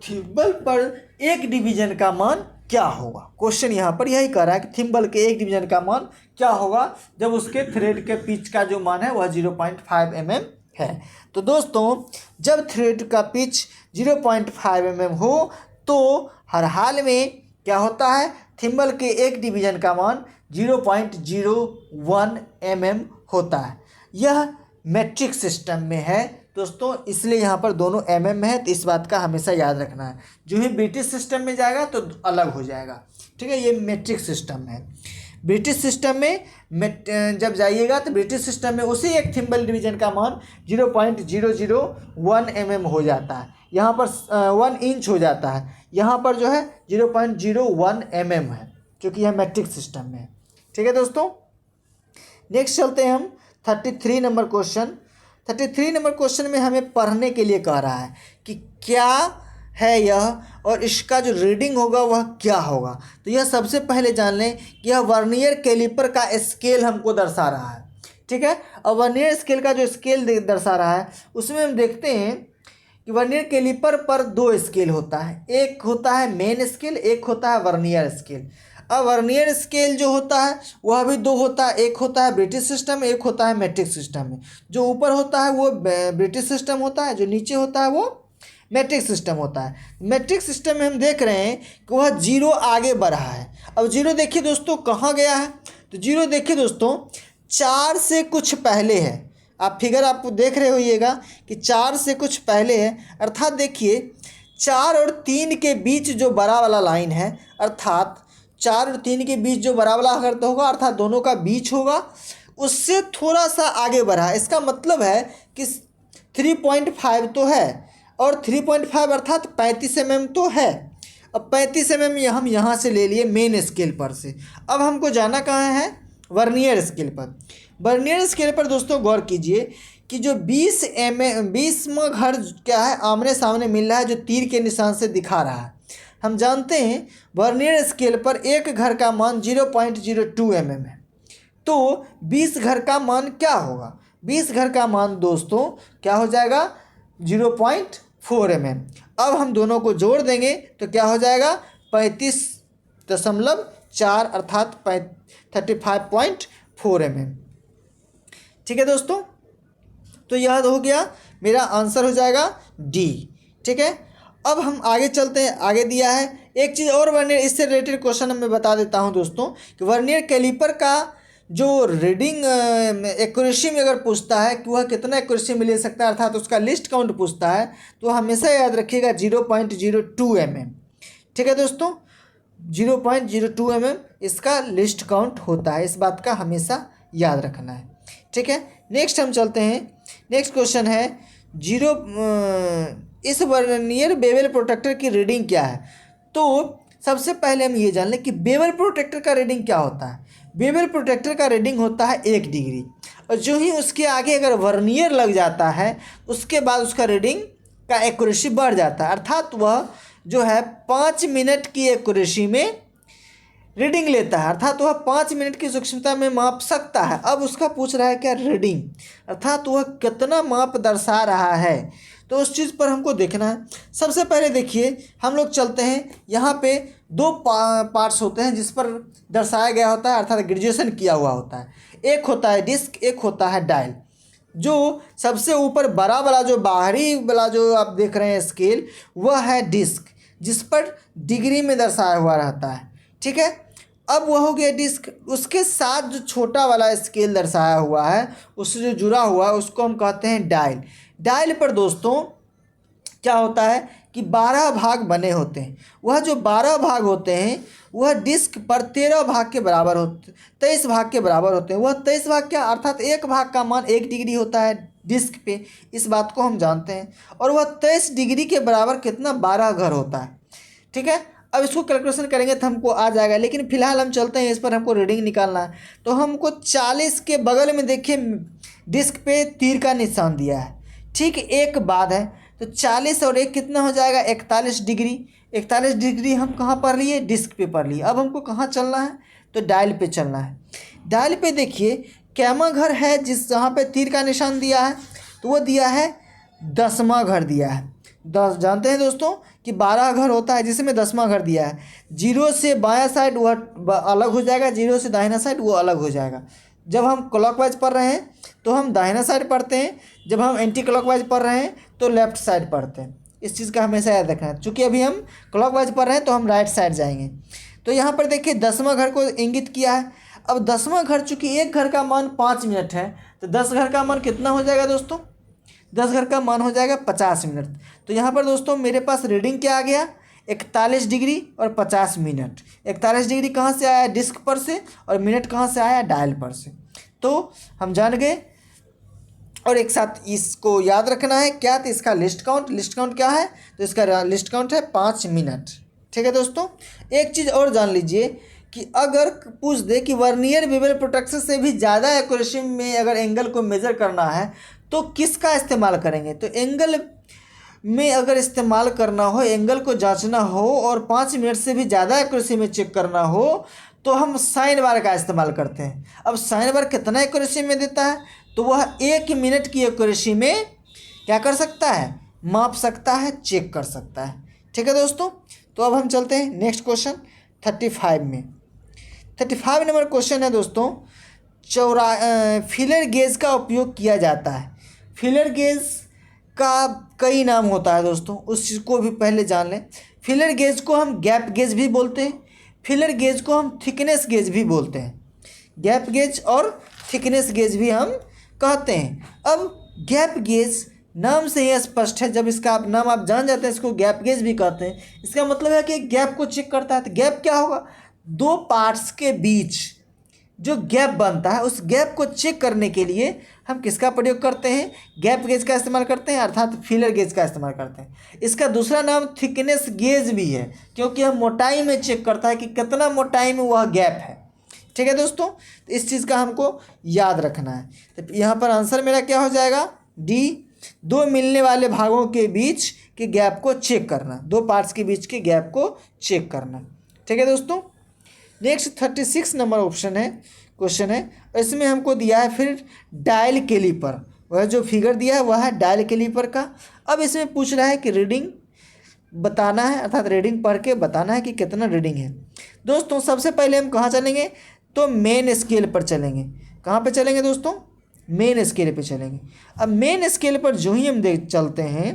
थिम्बल पर एक डिवीजन का मान क्या होगा। क्वेश्चन यहाँ पर यही कह रहा है कि थिम्बल के एक डिवीजन का मान क्या होगा जब उसके थ्रेड के पिच का जो मान है वह 0.5 mm है। तो दोस्तों जब थ्रेड का पिच 0.5 mm हो तो हर हाल में क्या होता है, थिम्बल के एक डिवीजन का मान 0.01 mm होता है। यह मैट्रिक सिस्टम में है दोस्तों, इसलिए यहाँ पर दोनों mm है, तो इस बात का हमेशा याद रखना है। जो ही ब्रिटिश सिस्टम में जाएगा तो अलग हो जाएगा, ठीक है। ये मैट्रिक सिस्टम है। ब्रिटिश सिस्टम में जब जाइएगा तो ब्रिटिश सिस्टम में उसी एक थिम्बल डिवीजन का मान 0.001 mm हो जाता है। यहाँ पर 1 इंच हो जाता है, यहाँ पर जो है 0.01 mm है, क्योंकि यह मैट्रिक सिस्टम में है, ठीक है दोस्तों। नेक्स्ट चलते हैं हम 33 नंबर क्वेश्चन। 33 नंबर क्वेश्चन में हमें पढ़ने के लिए कह रहा है कि क्या है यह और इसका जो रीडिंग होगा वह क्या होगा। तो यह सबसे पहले जान लें कि यह वर्नियर कैलिपर का स्केल हमको दर्शा रहा है, ठीक है। और वर्नियर स्केल का जो स्केल दर्शा रहा है उसमें हम देखते हैं कि वर्नियर कैलिपर पर 2 स्केल होता है, एक होता है मेन स्केल, एक होता है वर्नियर स्केल। अब वर्नियर स्केल जो होता है वह भी 2 होता है, एक होता है ब्रिटिश सिस्टम में, एक होता है मैट्रिक सिस्टम में। जो ऊपर होता है वो ब्रिटिश सिस्टम होता है, जो नीचे होता है वो मैट्रिक सिस्टम होता है। मैट्रिक सिस्टम में हम देख रहे हैं कि वह 0 आगे बढ़ा है। अब 0 देखिए दोस्तों कहाँ गया है, तो 0 देखिए दोस्तों 4 से कुछ पहले है। आप फिगर आप देख रहे होइएगा कि 4 से कुछ पहले है, अर्थात देखिए 4 और 3 के बीच जो बड़ा वाला लाइन है, अर्थात 4 और 3 के बीच जो बड़ा वाला अगर तो होगा अर्थात दोनों का बीच होगा, उससे थोड़ा सा आगे बढ़ा। इसका मतलब है कि 3.5 तो है और 3.5 अर्थात 35 mm तो है। अब 35 mm हम यहाँ से ले लिए मेन स्केल पर से। अब हमको जाना कहाँ है, वर्नियर स्केल पर। वर्नियर स्केल पर दोस्तों गौर कीजिए कि जो 20वां घर क्या है आमने सामने मिल रहा है, जो तीर के निशान से दिखा रहा है। हम जानते हैं वर्नियर स्केल पर एक घर का मान 0.02 mm है, तो 20 घर का मान क्या होगा। 20 घर का मान दोस्तों क्या हो जाएगा 0.4 mm। अब हम दोनों को जोड़ देंगे तो क्या हो जाएगा 35.4 अर्थात 35.4 mm, ठीक है दोस्तों। तो यह हो गया, मेरा आंसर हो जाएगा डी, ठीक है। अब हम आगे चलते हैं, आगे दिया है एक चीज़ और वर्नियर, इससे रिलेटेड क्वेश्चन मैं बता देता हूं दोस्तों कि वर्नियर कैलिपर का जो रीडिंग एक्यूरेसी में अगर पूछता है कि वह कितना एक्यूरेसी में ले सकता है, अर्थात उसका लिस्ट काउंट पूछता है, तो हमेशा याद रखिएगा 0.02 mm, ठीक है दोस्तों। 0.02 mm इसका लिस्ट काउंट होता है, इस बात का हमेशा याद रखना है, ठीक है। नेक्स्ट हम चलते हैं, नेक्स्ट क्वेश्चन है इस वर्नियर बेवल प्रोटेक्टर की रीडिंग क्या है। तो सबसे पहले हम ये जान लें कि बेवल प्रोटेक्टर का रीडिंग क्या होता है। बेवल प्रोटेक्टर का रीडिंग होता है 1 डिग्री, और जो ही उसके आगे अगर वर्नियर लग जाता है उसके बाद उसका रीडिंग का एक्यूरेसी बढ़ जाता है, अर्थात वह जो है 5 मिनट की एक्यूरेसी में रीडिंग लेता है, अर्थात वह 5 मिनट की सूक्ष्मता में माप सकता है। अब उसका पूछ रहा है क्या रीडिंग, अर्थात वह कितना माप दर्शा रहा है, तो उस चीज़ पर हमको देखना है। सबसे पहले देखिए हम लोग चलते हैं, यहाँ पे 2 पार्ट्स होते हैं जिस पर दर्शाया गया होता है, अर्थात ग्रेजुएशन किया हुआ होता है। एक होता है डिस्क, एक होता है डायल। जो सबसे ऊपर बड़ा वाला जो बाहरी वाला जो आप देख रहे हैं स्केल, वह है डिस्क, जिस पर डिग्री में दर्शाया हुआ रहता है, ठीक है। अब वह हो गया डिस्क, उसके साथ जो छोटा वाला स्केल दर्शाया हुआ है उससे जो जुड़ा हुआ है उसको हम कहते हैं डायल। डायल पर दोस्तों क्या होता है कि 12 भाग बने होते हैं। वह जो 12 भाग होते हैं वह डिस्क पर 13 भाग के बराबर होते 23 भाग के बराबर होते हैं। वह 23 भाग क्या, अर्थात एक भाग का मान 1 डिग्री होता है डिस्क पे, इस बात को हम जानते हैं। और वह 23 डिग्री के बराबर कितना 12 घर होता है, ठीक है। अब इसको कैलकुलेशन करेंगे तो हमको आ जाएगा, लेकिन फिलहाल हम चलते हैं, इस पर हमको रीडिंग निकालना है। तो हमको 40 के बगल में देखिए डिस्क पे तीर का निशान दिया है, ठीक एक बाद है तो 40 और 1 कितना हो जाएगा 41 डिग्री। 41 डिग्री हम कहाँ पढ़ लिए, डिस्क पे पढ़ लिए। अब हमको कहाँ चलना है, तो डायल पे चलना है। डायल पे देखिए कैमा घर है जिस जहाँ पे तीर का निशान दिया है, तो वो दिया है 10वां घर दिया है। 10 जानते हैं दोस्तों कि 12 घर होता है जिसमें 10वां घर दिया है। 0 से बायां साइड वह अलग हो जाएगा, 0 से दाहिना साइड वो अलग हो जाएगा। जब हम क्लॉकवाइज पढ़ रहे हैं तो हम दाहिना साइड पढ़ते हैं, जब हम एंटी क्लॉकवाइज पढ़ रहे हैं तो लेफ्ट साइड पढ़ते हैं। इस चीज़ का हमेशा याद रखना है। चूँकि अभी हम क्लॉकवाइज पढ़ रहे हैं तो हम राइट साइड जाएंगे। तो यहाँ पर देखिए 10वां घर को इंगित किया है। अब 10वां घर चूँकि एक घर का मान 5 मिनट है, तो 10 घर का मान कितना हो जाएगा दोस्तों, 10 घर का मान हो जाएगा 50 मिनट। तो यहाँ पर दोस्तों मेरे पास रीडिंग क्या आ गया, 41 डिग्री और 50 मिनट। 41 डिग्री कहाँ से आया, डिस्क पर से, और मिनट कहाँ से आया, डायल पर से। तो हम जान गए। और एक साथ इसको याद रखना है क्या, तो इसका लिस्ट काउंट क्या है, तो इसका लिस्ट काउंट है 5 मिनट। ठीक है दोस्तों। एक चीज़ और जान लीजिए कि अगर पूछ दे कि वर्नियर बेवल प्रोट्रैक्टर से भी ज़्यादा एक्यूरेसी में अगर एंगल को मेज़र करना है तो किसका इस्तेमाल करेंगे, तो एंगल में अगर इस्तेमाल करना हो, एंगल को जांचना हो और 5 मिनट से भी ज़्यादा एक्यूरेसी में चेक करना हो तो हम साइन बार का इस्तेमाल करते हैं। अब साइन बार कितना एक्यूरेसी में देता है, तो वह 1 मिनट की एक्यूरेसी में क्या कर सकता है, माप सकता है, चेक कर सकता है। ठीक है दोस्तों। तो अब हम चलते हैं नेक्स्ट क्वेश्चन 35 में। 35 नंबर क्वेश्चन है दोस्तों, फीलर गेज का उपयोग किया जाता है। फीलर गेज का कई नाम होता है दोस्तों, उस चीज़ को भी पहले जान लें। फीलर गेज को हम गैप गेज भी बोलते हैं, फीलर गेज को हम थिकनेस गेज भी बोलते हैं। गैप गेज और थिकनेस गेज भी हम कहते हैं। अब गैप गेज नाम से ही स्पष्ट है, जब इसका नाम आप जान जाते हैं इसको गैप गेज भी कहते हैं। इसका मतलब है कि गैप को चेक करता है। तो गैप क्या होगा, 2 पार्ट्स के बीच जो गैप बनता है उस गैप को चेक करने के लिए हम किसका प्रयोग करते हैं, गैप गेज का इस्तेमाल करते हैं, अर्थात फीलर गेज का इस्तेमाल करते हैं। इसका दूसरा नाम थिकनेस गेज भी है, क्योंकि हम मोटाई में चेक करता है कि कितना मोटाई में वह गैप है। ठीक है दोस्तों। तो इस चीज़ का हमको याद रखना है। तो यहाँ पर आंसर मेरा क्या हो जाएगा, डी, 2 मिलने वाले भागों के बीच के गैप को चेक करना, 2 पार्ट्स के बीच के गैप को चेक करना। ठीक है दोस्तों। नेक्स्ट 36 नंबर क्वेश्चन है। इसमें हमको दिया है फिर डायल कैलिपर, वह जो फिगर दिया है वह है डायल कैलिपर का। अब इसमें पूछ रहा है कि रीडिंग बताना है, अर्थात रीडिंग पढ़ के बताना है कि कितना रीडिंग है। दोस्तों सबसे पहले हम कहाँ चलेंगे, तो मेन स्केल पर चलेंगे। कहाँ पे चलेंगे दोस्तों, मेन स्केल पे चलेंगे। अब मेन स्केल पर जो ही हम चलते हैं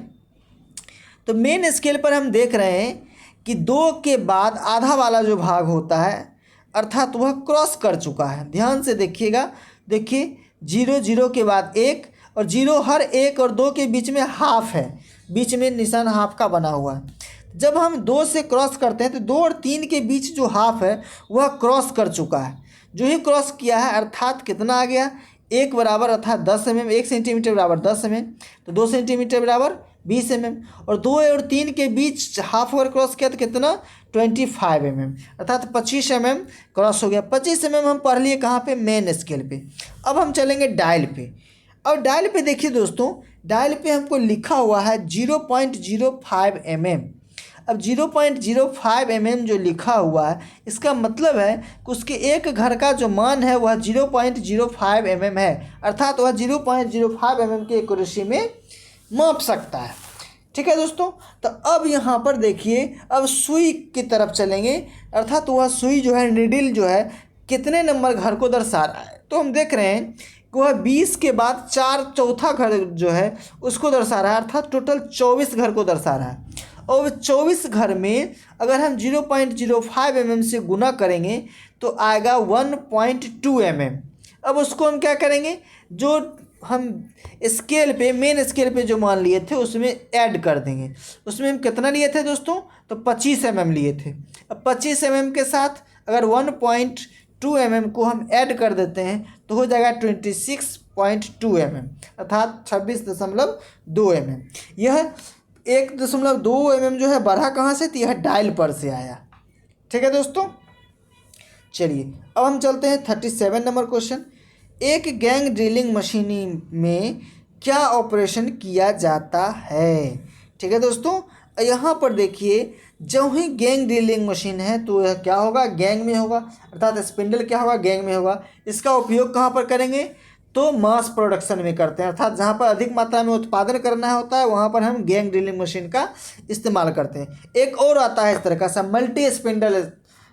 तो मेन स्केल पर हम देख रहे हैं कि 2 के बाद आधा वाला जो भाग होता है अर्थात वह क्रॉस कर चुका है। ध्यान से देखिएगा, देखिए 0 0 के बाद 1 और 0 हर 1 और 2 के बीच में हाफ है, बीच में निशान हाफ का बना हुआ है। जब हम 2 से क्रॉस करते हैं तो 2 और 3 के बीच जो हाफ है वह क्रॉस कर चुका है। जो ही क्रॉस किया है अर्थात कितना आ गया, 1 बराबर अर्थात 10 mm, 1 सेंटीमीटर बराबर 10 mm, तो 2 सेंटीमीटर बराबर 20 mm, और 2 और 3 के बीच हाफ ओवर क्रॉस किया तो कितना 25 mm, अर्थात 25 mm क्रॉस हो गया। 25 mm हम पढ़ लिए कहाँ पे, मेन स्केल पे। अब हम चलेंगे डायल पे। अब डायल पे देखिए दोस्तों, डायल पे हमको लिखा हुआ है 0.05 mm। अब 0.05 mm जो लिखा हुआ है इसका मतलब है कि उसके एक घर का जो मान है वह 0.05 mm है, अर्थात वह 0.05 mm की एक्यूरेसी में माप सकता है। ठीक है दोस्तों। तो अब यहाँ पर देखिए, अब सुई की तरफ चलेंगे, अर्थात वह सुई जो है, निडिल जो है कितने नंबर घर को दर्शा रहा है। तो हम देख रहे हैं कि वह 20 के बाद 4 चौथा घर जो है उसको दर्शा रहा है, अर्थात टोटल 24 घर को दर्शा रहा है। और 24 घर में अगर हम 0.05 mm से गुना करेंगे तो आएगा 1.2 mm। अब उसको हम क्या करेंगे, जो हम स्केल पे, मेन स्केल पे जो मान लिए थे उसमें ऐड कर देंगे। उसमें हम कितना लिए थे दोस्तों, तो 25 mm लिए थे। अब 25 mm के साथ अगर 1.2 mm को हम ऐड कर देते हैं तो हो जाएगा 26.2 mm, अर्थात 26.2 mm। यह 1.2 mm जो है बढ़ा कहाँ से, तो यह डायल पर से आया। ठीक है दोस्तों। चलिए अब हम चलते हैं 37 नंबर क्वेश्चन। एक गैंग ड्रिलिंग मशीन में क्या ऑपरेशन किया जाता है। ठीक है दोस्तों, यहाँ पर देखिए जो ही गैंग ड्रिलिंग मशीन है तो यह क्या होगा, गैंग में होगा, अर्थात स्पिंडल क्या होगा, गैंग में होगा। इसका उपयोग कहाँ पर करेंगे, तो मास प्रोडक्शन में करते हैं, अर्थात जहाँ पर अधिक मात्रा में उत्पादन करना होता है वहाँ पर हम गैंग ड्रिलिंग मशीन का इस्तेमाल करते हैं। एक और आता है इस तरह का सा मल्टी स्पिंडल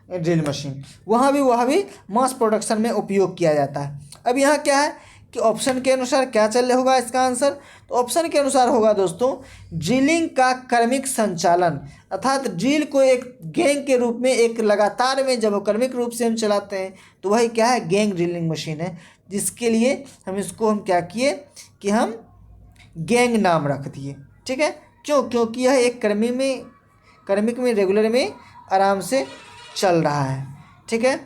ड्रिल मशीन, वह भी मास प्रोडक्शन में उपयोग किया जाता है। अब यहाँ क्या है कि ऑप्शन के अनुसार क्या चल होगा इसका आंसर, तो ऑप्शन के अनुसार होगा दोस्तों ड्रिलिंग का क्रमिक संचालन, अर्थात ड्रिल को एक गैंग के रूप में एक लगातार में जब क्रमिक रूप से हम चलाते हैं तो वही क्या है, गैंग ड्रिलिंग मशीन है, जिसके लिए हम क्या किए कि हम गैंग नाम रख दिए। ठीक है, क्योंकि यह एक क्रमिक में रेगुलर में आराम से चल रहा है। ठीक है,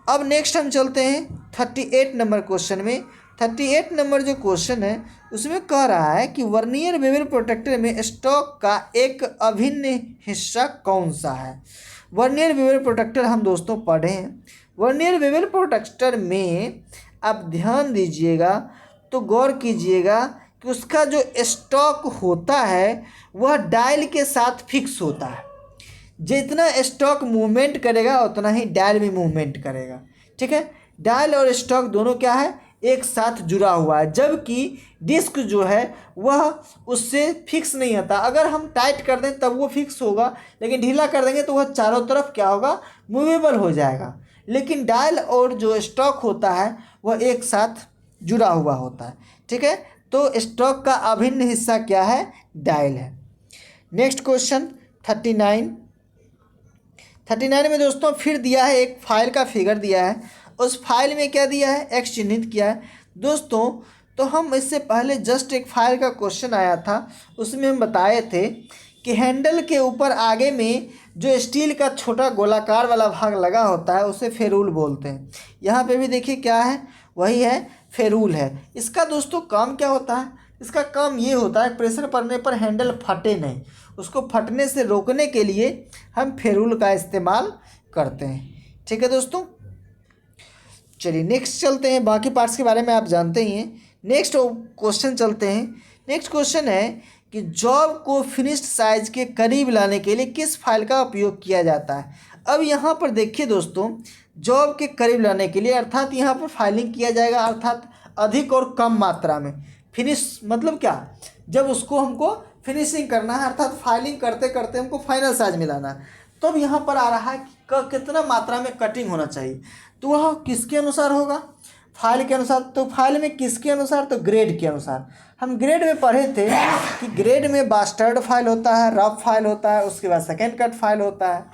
अब नेक्स्ट हम चलते हैं 38 नंबर क्वेश्चन में। 38 नंबर जो क्वेश्चन है उसमें कह रहा है कि वर्नियर बेवल प्रोटेक्टर में स्टॉक का एक अभिन्न हिस्सा कौन सा है। वर्नियर बेवल प्रोटेक्टर हम दोस्तों पढ़े हैं। वर्नियर बेवल प्रोटेक्टर में आप ध्यान दीजिएगा तो गौर कीजिएगा कि उसका जो स्टॉक होता है वह डायल के साथ फिक्स होता है। जितना स्टॉक मूवमेंट करेगा उतना ही डायल भी मूवमेंट करेगा। ठीक है, डायल और स्टॉक दोनों क्या है, एक साथ जुड़ा हुआ है, जबकि डिस्क जो है वह उससे फिक्स नहीं होता। अगर हम टाइट कर दें तब वो फिक्स होगा, लेकिन ढीला कर देंगे तो वह चारों तरफ क्या होगा, मूवेबल हो जाएगा। लेकिन डायल और जो स्टॉक होता है वह एक साथ जुड़ा हुआ होता है। ठीक है, तो स्टॉक का अभिन्न हिस्सा क्या है, डायल है। नेक्स्ट क्वेश्चन 39 में दोस्तों फिर दिया है, एक फाइल का फिगर दिया है, उस फाइल में क्या दिया है, एक्स चिन्हित किया है दोस्तों। तो हम इससे पहले जस्ट एक फाइल का क्वेश्चन आया था, उसमें हम बताए थे कि हैंडल के ऊपर आगे में जो स्टील का छोटा गोलाकार वाला भाग लगा होता है उसे फेरूल बोलते हैं। यहाँ पे भी देखिए क्या है, वही है, फेरूल है। इसका दोस्तों काम क्या होता है, इसका काम ये होता है प्रेशर पड़ने पर हैंडल फटे नहीं, उसको फटने से रोकने के लिए हम फेरूल का इस्तेमाल करते हैं। ठीक है दोस्तों, चलिए नेक्स्ट चलते हैं, बाकी पार्ट्स के बारे में आप जानते ही हैं। नेक्स्ट क्वेश्चन चलते हैं। नेक्स्ट क्वेश्चन है कि जॉब को फिनिश्ड साइज के करीब लाने के लिए किस फाइल का उपयोग किया जाता है। अब यहाँ पर देखिए दोस्तों, जॉब के करीब लाने के लिए अर्थात यहाँ पर फाइलिंग किया जाएगा, अर्थात अधिक और कम मात्रा में। फिनिश मतलब क्या, जब उसको हमको फिनिशिंग करना है, अर्थात फाइलिंग करते करते हमको फाइनल साइज में लाना है, तब तो यहाँ पर आ रहा है कि कितना मात्रा में कटिंग होना चाहिए। तो वह किसके अनुसार होगा, फाइल के अनुसार। तो फाइल में किसके अनुसार, तो ग्रेड के अनुसार। हम ग्रेड में पढ़े थे कि ग्रेड में बास्टर्ड फाइल होता है, रफ फाइल होता है, उसके बाद सेकेंड कट फाइल होता है।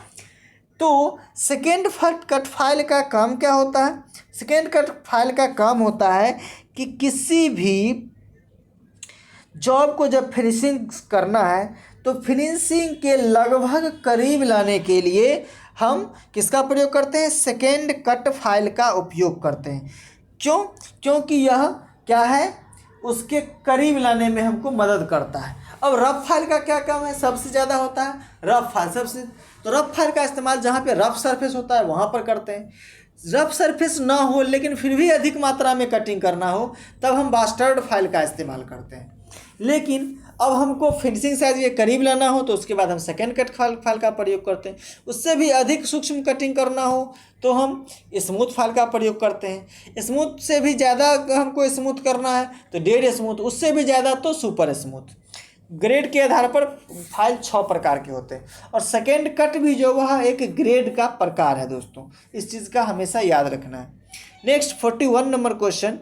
तो सेकेंड कट फाइल का काम क्या होता है, सेकेंड कट फाइल का काम होता है कि किसी भी जॉब को जब फिनिशिंग करना है तो फिनिशिंग के लगभग करीब लाने के लिए हम किसका प्रयोग करते हैं, सेकेंड कट फाइल का उपयोग करते हैं। क्योंकि यह क्या है, उसके करीब लाने में हमको मदद करता है। अब रफ फाइल का क्या काम है, सबसे ज़्यादा होता है रफ फाइल सबसे, तो रफ फाइल का इस्तेमाल जहाँ पे रफ सरफेस होता है वहाँ पर करते हैं। रफ सरफेस ना हो लेकिन फिर भी अधिक मात्रा में कटिंग करना हो तब हम बास्टर्ड फाइल का इस्तेमाल करते हैं। लेकिन अब हमको फिनिशिंग साइज के करीब लाना हो तो उसके बाद हम सेकेंड कट फाइल का प्रयोग करते हैं। उससे भी अधिक सूक्ष्म कटिंग करना हो तो हम स्मूथ फाइल का प्रयोग करते हैं। स्मूथ से भी ज़्यादा हमको स्मूथ करना है तो डेड स्मूथ, उससे भी ज़्यादा तो सुपर स्मूथ। ग्रेड के आधार पर फाइल 6 प्रकार के होते हैं और सेकेंड कट भी जो वह एक ग्रेड का प्रकार है दोस्तों, इस चीज़ का हमेशा याद रखना है। नेक्स्ट 41 नंबर क्वेश्चन,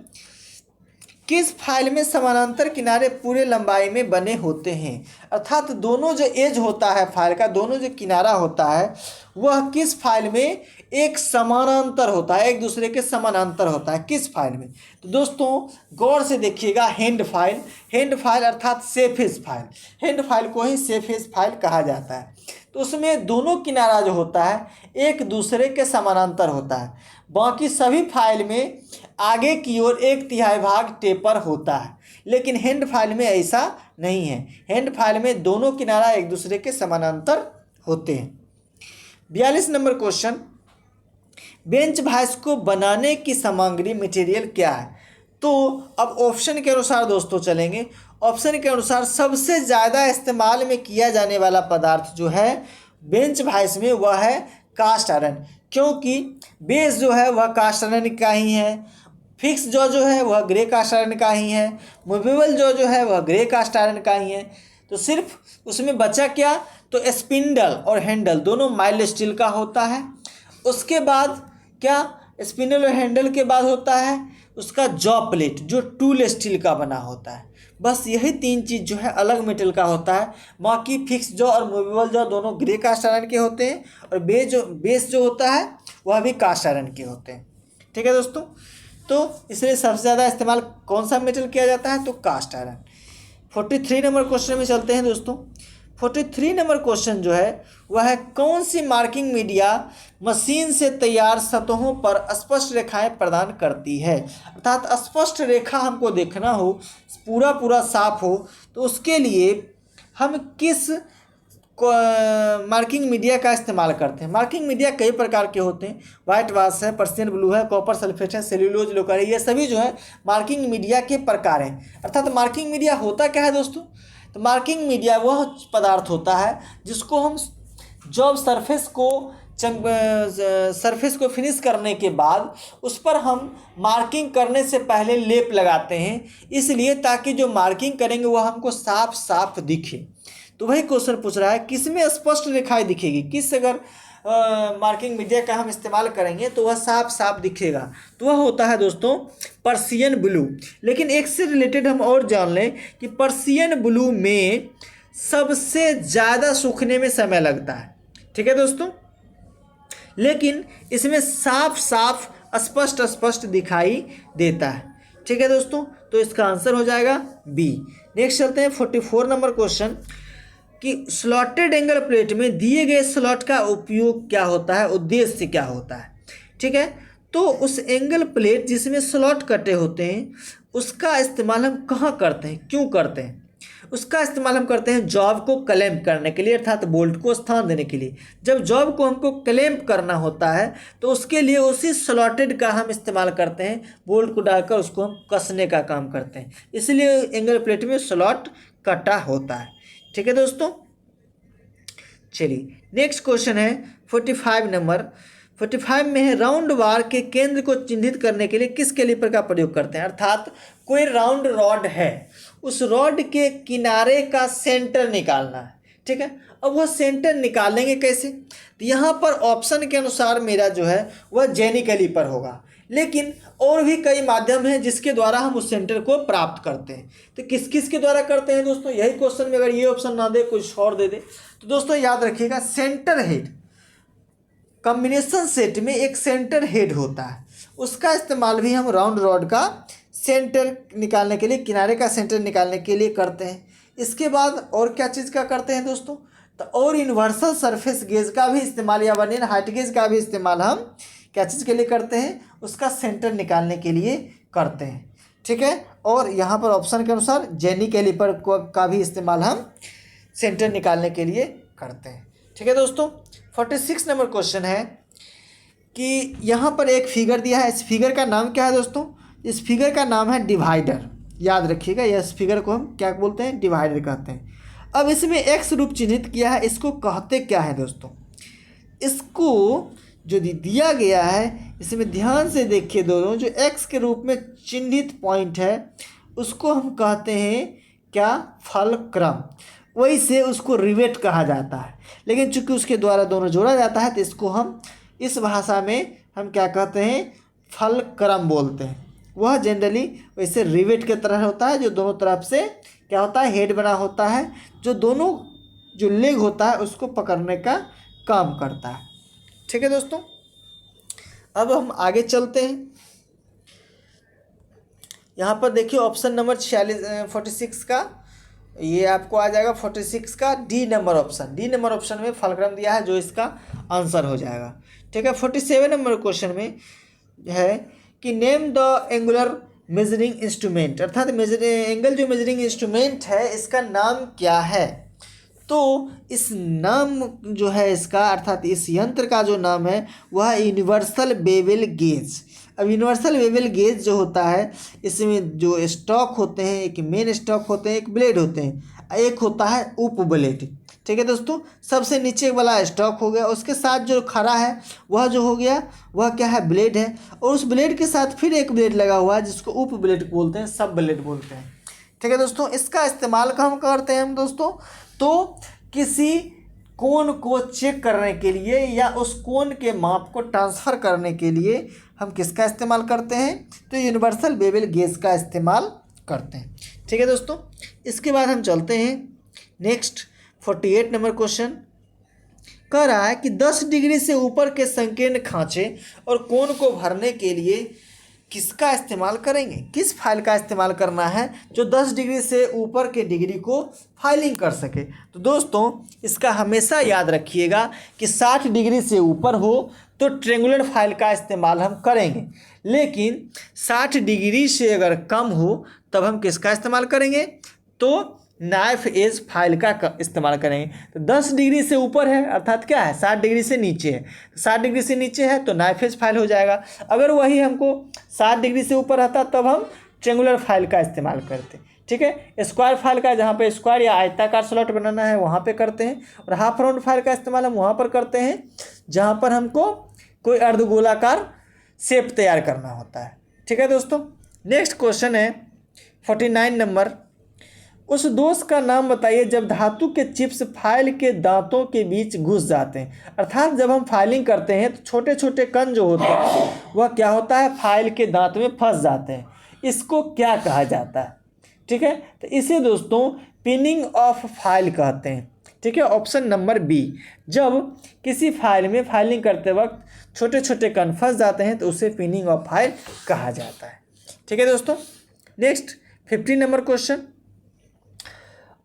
किस फाइल में समानांतर किनारे पूरे लंबाई में बने होते हैं, अर्थात दोनों जो एज होता है फाइल का, दोनों जो किनारा होता है वह किस फाइल में एक समानांतर होता है, एक दूसरे के समानांतर होता है, किस फाइल में। तो दोस्तों गौर से देखिएगा, हैंड फाइल अर्थात सेफेस फाइल, हैंड फाइल को ही सेफेस फाइल कहा जाता है। तो उसमें दोनों किनारा जो होता है एक दूसरे के समानांतर होता है। बाकी सभी फाइल में आगे की ओर 1/3 भाग टेपर होता है, लेकिन हैंड फाइल में ऐसा नहीं है। हैंड फाइल में दोनों किनारा एक दूसरे के समानांतर होते हैं। 42 नंबर क्वेश्चन, बेंच वाइस को बनाने की सामग्री मटेरियल क्या है। तो अब ऑप्शन के अनुसार दोस्तों चलेंगे। ऑप्शन के अनुसार सबसे ज़्यादा इस्तेमाल में किया जाने वाला पदार्थ जो है बेंच वाइस में वह है कास्ट आयरन, क्योंकि बेस जो है वह कास्ट आयरन का ही है, फिक्स जो है वह ग्रे कास्ट आयरन का ही है, मूवेबल जो है वह ग्रे कास्ट आयरन का ही है। तो सिर्फ उसमें बचा क्या, तो स्पिंडल और हैंडल दोनों माइल्ड स्टील का होता है। उसके बाद क्या, स्पिंडल और हैंडल के बाद होता है उसका जॉ प्लेट जो टूल स्टील का बना होता है। बस यही तीन चीज़ जो है अलग मेटल का होता है। बाकी फिक्स जॉ और मूवेबल जॉ दोनों ग्रे कास्ट आयरन के होते हैं, और बेस जो होता है वह भी कास्ट आयरन के होते हैं। ठीक है दोस्तों, तो इसलिए सबसे ज़्यादा इस्तेमाल कौन सा मेटल किया जाता है, तो कास्ट आयरन। 43 नंबर क्वेश्चन में चलते हैं दोस्तों। 43 नंबर क्वेश्चन जो है वह है कौन सी मार्किंग मीडिया मशीन से तैयार सतहों पर स्पष्ट रेखाएं प्रदान करती है। अर्थात स्पष्ट रेखा हमको देखना हो, पूरा साफ हो, तो उसके लिए हम किस मार्किंग मीडिया का इस्तेमाल करते हैं। मार्किंग मीडिया कई प्रकार के होते हैं, वाइट वाश है, पर्सियन ब्लू है, कॉपर सल्फेट है, सेल्यूलोज लोकर है, ये सभी जो है मार्किंग मीडिया के प्रकार हैं। अर्थात मार्किंग मीडिया होता क्या है दोस्तों, तो मार्किंग मीडिया वह पदार्थ होता है जिसको हम जब सरफेस को फिनिश करने के बाद उस पर हम मार्किंग करने से पहले लेप लगाते हैं, इसलिए ताकि जो मार्किंग करेंगे वह हमको साफ साफ दिखे। तो वही क्वेश्चन पूछ रहा है किस में स्पष्ट रेखाएं दिखेगी, किस अगर मार्किंग मीडिया का हम इस्तेमाल करेंगे तो वह साफ साफ दिखेगा, तो वह होता है दोस्तों पर्सियन ब्लू। लेकिन एक से रिलेटेड हम और जान लें कि पर्सियन ब्लू में सबसे ज़्यादा सूखने में समय लगता है। ठीक है दोस्तों, लेकिन इसमें साफ साफ स्पष्ट दिखाई देता है। ठीक है दोस्तों, तो इसका आंसर हो जाएगा बी। नेक्स्ट चलते हैं 44 नंबर क्वेश्चन कि स्लॉटेड एंगल प्लेट में दिए गए स्लॉट का उपयोग क्या होता है, उद्देश्य क्या होता है। ठीक है, तो उस एंगल प्लेट जिसमें स्लॉट कटे होते हैं उसका इस्तेमाल हम कहाँ करते हैं, क्यों करते हैं। उसका इस्तेमाल हम करते हैं जॉब को क्लैंप करने के लिए, अर्थात बोल्ट को स्थान देने के लिए। जब जॉब को हमको क्लैंप करना होता है तो उसके लिए उसी स्लॉटेड का हम इस्तेमाल करते हैं, बोल्ट को डालकर उसको हम कसने का काम करते हैं, इसलिए एंगल प्लेट में स्लॉट कटा होता है। ठीक है दोस्तों, चलिए नेक्स्ट क्वेश्चन है 45 नंबर। 45 में है राउंड बार के केंद्र को चिन्हित करने के लिए किस कैलिपर का प्रयोग करते हैं। अर्थात कोई राउंड रॉड है, उस रॉड के किनारे का सेंटर निकालना है। ठीक है, अब वह सेंटर निकालेंगे कैसे, तो यहाँ पर ऑप्शन के अनुसार मेरा जो है वह जेनी कैलिपर होगा, लेकिन और भी कई माध्यम हैं जिसके द्वारा हम उस सेंटर को प्राप्त करते हैं। तो किस किस के द्वारा करते हैं दोस्तों, यही क्वेश्चन में अगर ये ऑप्शन ना दे कुछ और दे दे तो दोस्तों याद रखिएगा सेंटर हेड कॉम्बिनेशन सेट में एक सेंटर हेड होता है, उसका इस्तेमाल भी हम राउंड रॉड का सेंटर निकालने के लिए, किनारे का सेंटर निकालने के लिए करते हैं। इसके बाद और क्या चीज़ का करते हैं दोस्तों, तो और यूनिवर्सल सरफेस गेज का भी इस्तेमाल या वर्नियर हाइट गेज का भी इस्तेमाल हम क्या चीज़ के लिए करते हैं, उसका सेंटर निकालने के लिए करते हैं। ठीक है, और यहाँ पर ऑप्शन के अनुसार जेनी कैलिपर का भी इस्तेमाल हम सेंटर निकालने के लिए करते हैं। ठीक है दोस्तों, 46 नंबर क्वेश्चन है कि यहाँ पर एक फिगर दिया है, इस फिगर का नाम क्या है दोस्तों, इस फिगर का नाम है डिवाइडर। याद रखिएगा इस फिगर को हम क्या बोलते हैं, डिवाइडर कहते हैं। अब इसमें एक्स रूप चिन्हित किया है, इसको कहते क्या है दोस्तों, इसको जो दिया गया है इसमें ध्यान से देखिए दोनों, जो एक्स के रूप में चिन्हित पॉइंट है उसको हम कहते हैं क्या, फलक्रम। वही से उसको रिवेट कहा जाता है, लेकिन चूंकि उसके द्वारा दोनों जोड़ा जाता है तो इसको हम इस भाषा में हम क्या कहते हैं, फलक्रम बोलते हैं। वह जनरली वैसे रिवेट के तरह होता है, जो दोनों तरफ से क्या होता है, हेड बना होता है, जो दोनों जो लेग होता है उसको पकड़ने का काम करता है। ठीक है दोस्तों, अब हम आगे चलते हैं। यहाँ पर देखिए ऑप्शन नंबर 46 का ये आपको आ जाएगा 46 का D number option. D number option में फलक्रम दिया है जो इसका आंसर हो जाएगा। ठीक है, 47 नंबर क्वेश्चन में है कि name the angular measuring instrument, अर्थात एंगल जो मेजरिंग इंस्ट्रूमेंट है इसका नाम क्या है। तो इस नाम जो है इसका, अर्थात इस यंत्र का जो नाम है वह यूनिवर्सल बेवल गेज। अब यूनिवर्सल बेवल गेज जो होता है, इसमें जो स्टॉक होते हैं, एक मेन स्टॉक होते हैं, एक ब्लेड होते हैं, एक होता है उप ब्लेड। ठीक है दोस्तों, सबसे नीचे वाला स्टॉक हो गया, उसके साथ जो खड़ा है वह जो हो गया वह क्या है, ब्लेड है, और उस ब्लेड के साथ फिर एक ब्लेड लगा हुआ है जिसको उप ब्लेड बोलते हैं, सब ब्लेड बोलते हैं। ठीक है दोस्तों, इसका इस्तेमाल हम करते हैं हम दोस्तों, तो किसी कोण को चेक करने के लिए या उस कोण के माप को ट्रांसफ़र करने के लिए हम किसका इस्तेमाल करते हैं, तो यूनिवर्सल बेवल गेज का इस्तेमाल करते हैं। ठीक है दोस्तों, इसके बाद हम चलते हैं नेक्स्ट 48 नंबर क्वेश्चन। कह रहा है कि 10 डिग्री से ऊपर के संकीर्ण खांचे और कोण को भरने के लिए किसका इस्तेमाल करेंगे, किस फाइल का इस्तेमाल करना है जो 10 डिग्री से ऊपर के डिग्री को फाइलिंग कर सके। तो दोस्तों इसका हमेशा याद रखिएगा कि 60 डिग्री से ऊपर हो तो ट्रेंगुलर फाइल का इस्तेमाल हम करेंगे, लेकिन 60 डिग्री से अगर कम हो तब हम किसका इस्तेमाल करेंगे, तो नाइफ एज फाइल का इस्तेमाल करेंगे। तो 10 डिग्री से ऊपर है अर्थात क्या है, 60 डिग्री से नीचे है, 60 डिग्री से नीचे है तो नाइफ एज फाइल हो जाएगा। अगर वही हमको 60 डिग्री से ऊपर रहता तब हम ट्रेंगुलर फाइल का इस्तेमाल करते। ठीक है, स्क्वायर फाइल का जहाँ पे स्क्वायर या आयताकार स्लॉट बनाना है वहाँ पे करते हैं, और हाफ राउंड फाइल का इस्तेमाल हम वहाँ पर करते हैं जहाँ पर हमको कोई अर्धगोलाकार शेप तैयार करना होता है। ठीक है दोस्तों, नेक्स्ट क्वेश्चन है 49 नंबर। उस दोष का नाम बताइए जब धातु के चिप्स फाइल के दांतों के बीच घुस जाते हैं। अर्थात जब हम फाइलिंग करते हैं तो छोटे छोटे कण जो होते हैं वह क्या होता है, फाइल के दांत में फंस जाते हैं। इसको क्या कहा जाता है, ठीक है, तो इसे दोस्तों पिनिंग ऑफ फाइल कहते हैं। ठीक है, ऑप्शन नंबर बी, जब किसी फाइल में फाइलिंग करते वक्त छोटे छोटे कण फंस जाते हैं तो उसे पिनिंग ऑफ फाइल कहा जाता है। ठीक है दोस्तों, next 50 number question.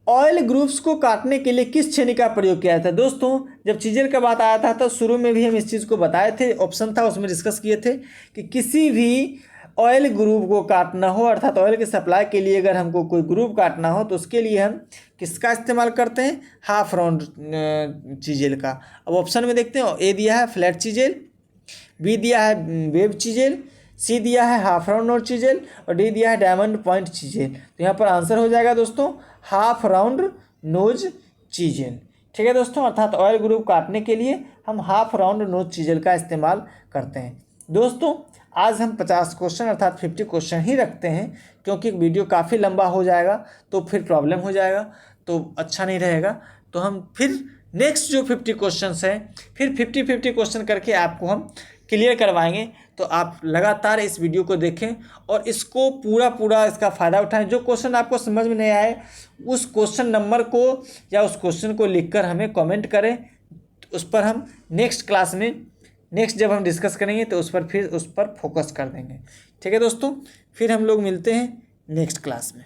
Oil groups को काटने के लिए किस छेनी का प्रयोग किया था। दोस्तों जब चीज़र का बात आया था तो शुरू में भी हम इस चीज़ को बताए थे, ऑप्शन था उसमें डिस्कस किए थे कि किसी भी ऑयल ग्रुप को काटना हो, अर्थात ऑयल के सप्लाई के लिए अगर हमको कोई ग्रुप काटना हो तो उसके लिए हम किसका इस्तेमाल करते हैं, हाफ राउंड चीजेल का। अब ऑप्शन में देखते हैं, ए दिया है फ्लैट चीजेल, बी दिया है वेब चीजेल, सी दिया है हाफ राउंड नोज चीजेल, और डी दिया है डायमंड पॉइंट चीजेल। तो यहाँ पर आंसर हो जाएगा दोस्तों हाफ राउंड नोज चीजेल। ठीक है दोस्तों, अर्थात ऑयल ग्रुप काटने के लिए हम हाफ राउंड नोज चीजेल का इस्तेमाल करते हैं। दोस्तों आज हम 50 क्वेश्चन अर्थात 50 क्वेश्चन ही रखते हैं, क्योंकि वीडियो काफ़ी लंबा हो जाएगा तो फिर प्रॉब्लम हो जाएगा, तो अच्छा नहीं रहेगा। तो हम फिर नेक्स्ट जो 50 क्वेश्चंस हैं फिर 50 क्वेश्चन करके आपको हम क्लियर करवाएंगे। तो आप लगातार इस वीडियो को देखें और इसको पूरा इसका फ़ायदा उठाएं। जो क्वेश्चन आपको समझ में नहीं आए उस क्वेश्चन नंबर को या उस क्वेश्चन को लिखकर हमें कमेंट करें, उस पर हम नेक्स्ट क्लास में नेक्स्ट जब हम डिस्कस करेंगे तो उस पर फोकस कर देंगे। ठीक है दोस्तों, फिर हम लोग मिलते हैं नेक्स्ट क्लास में।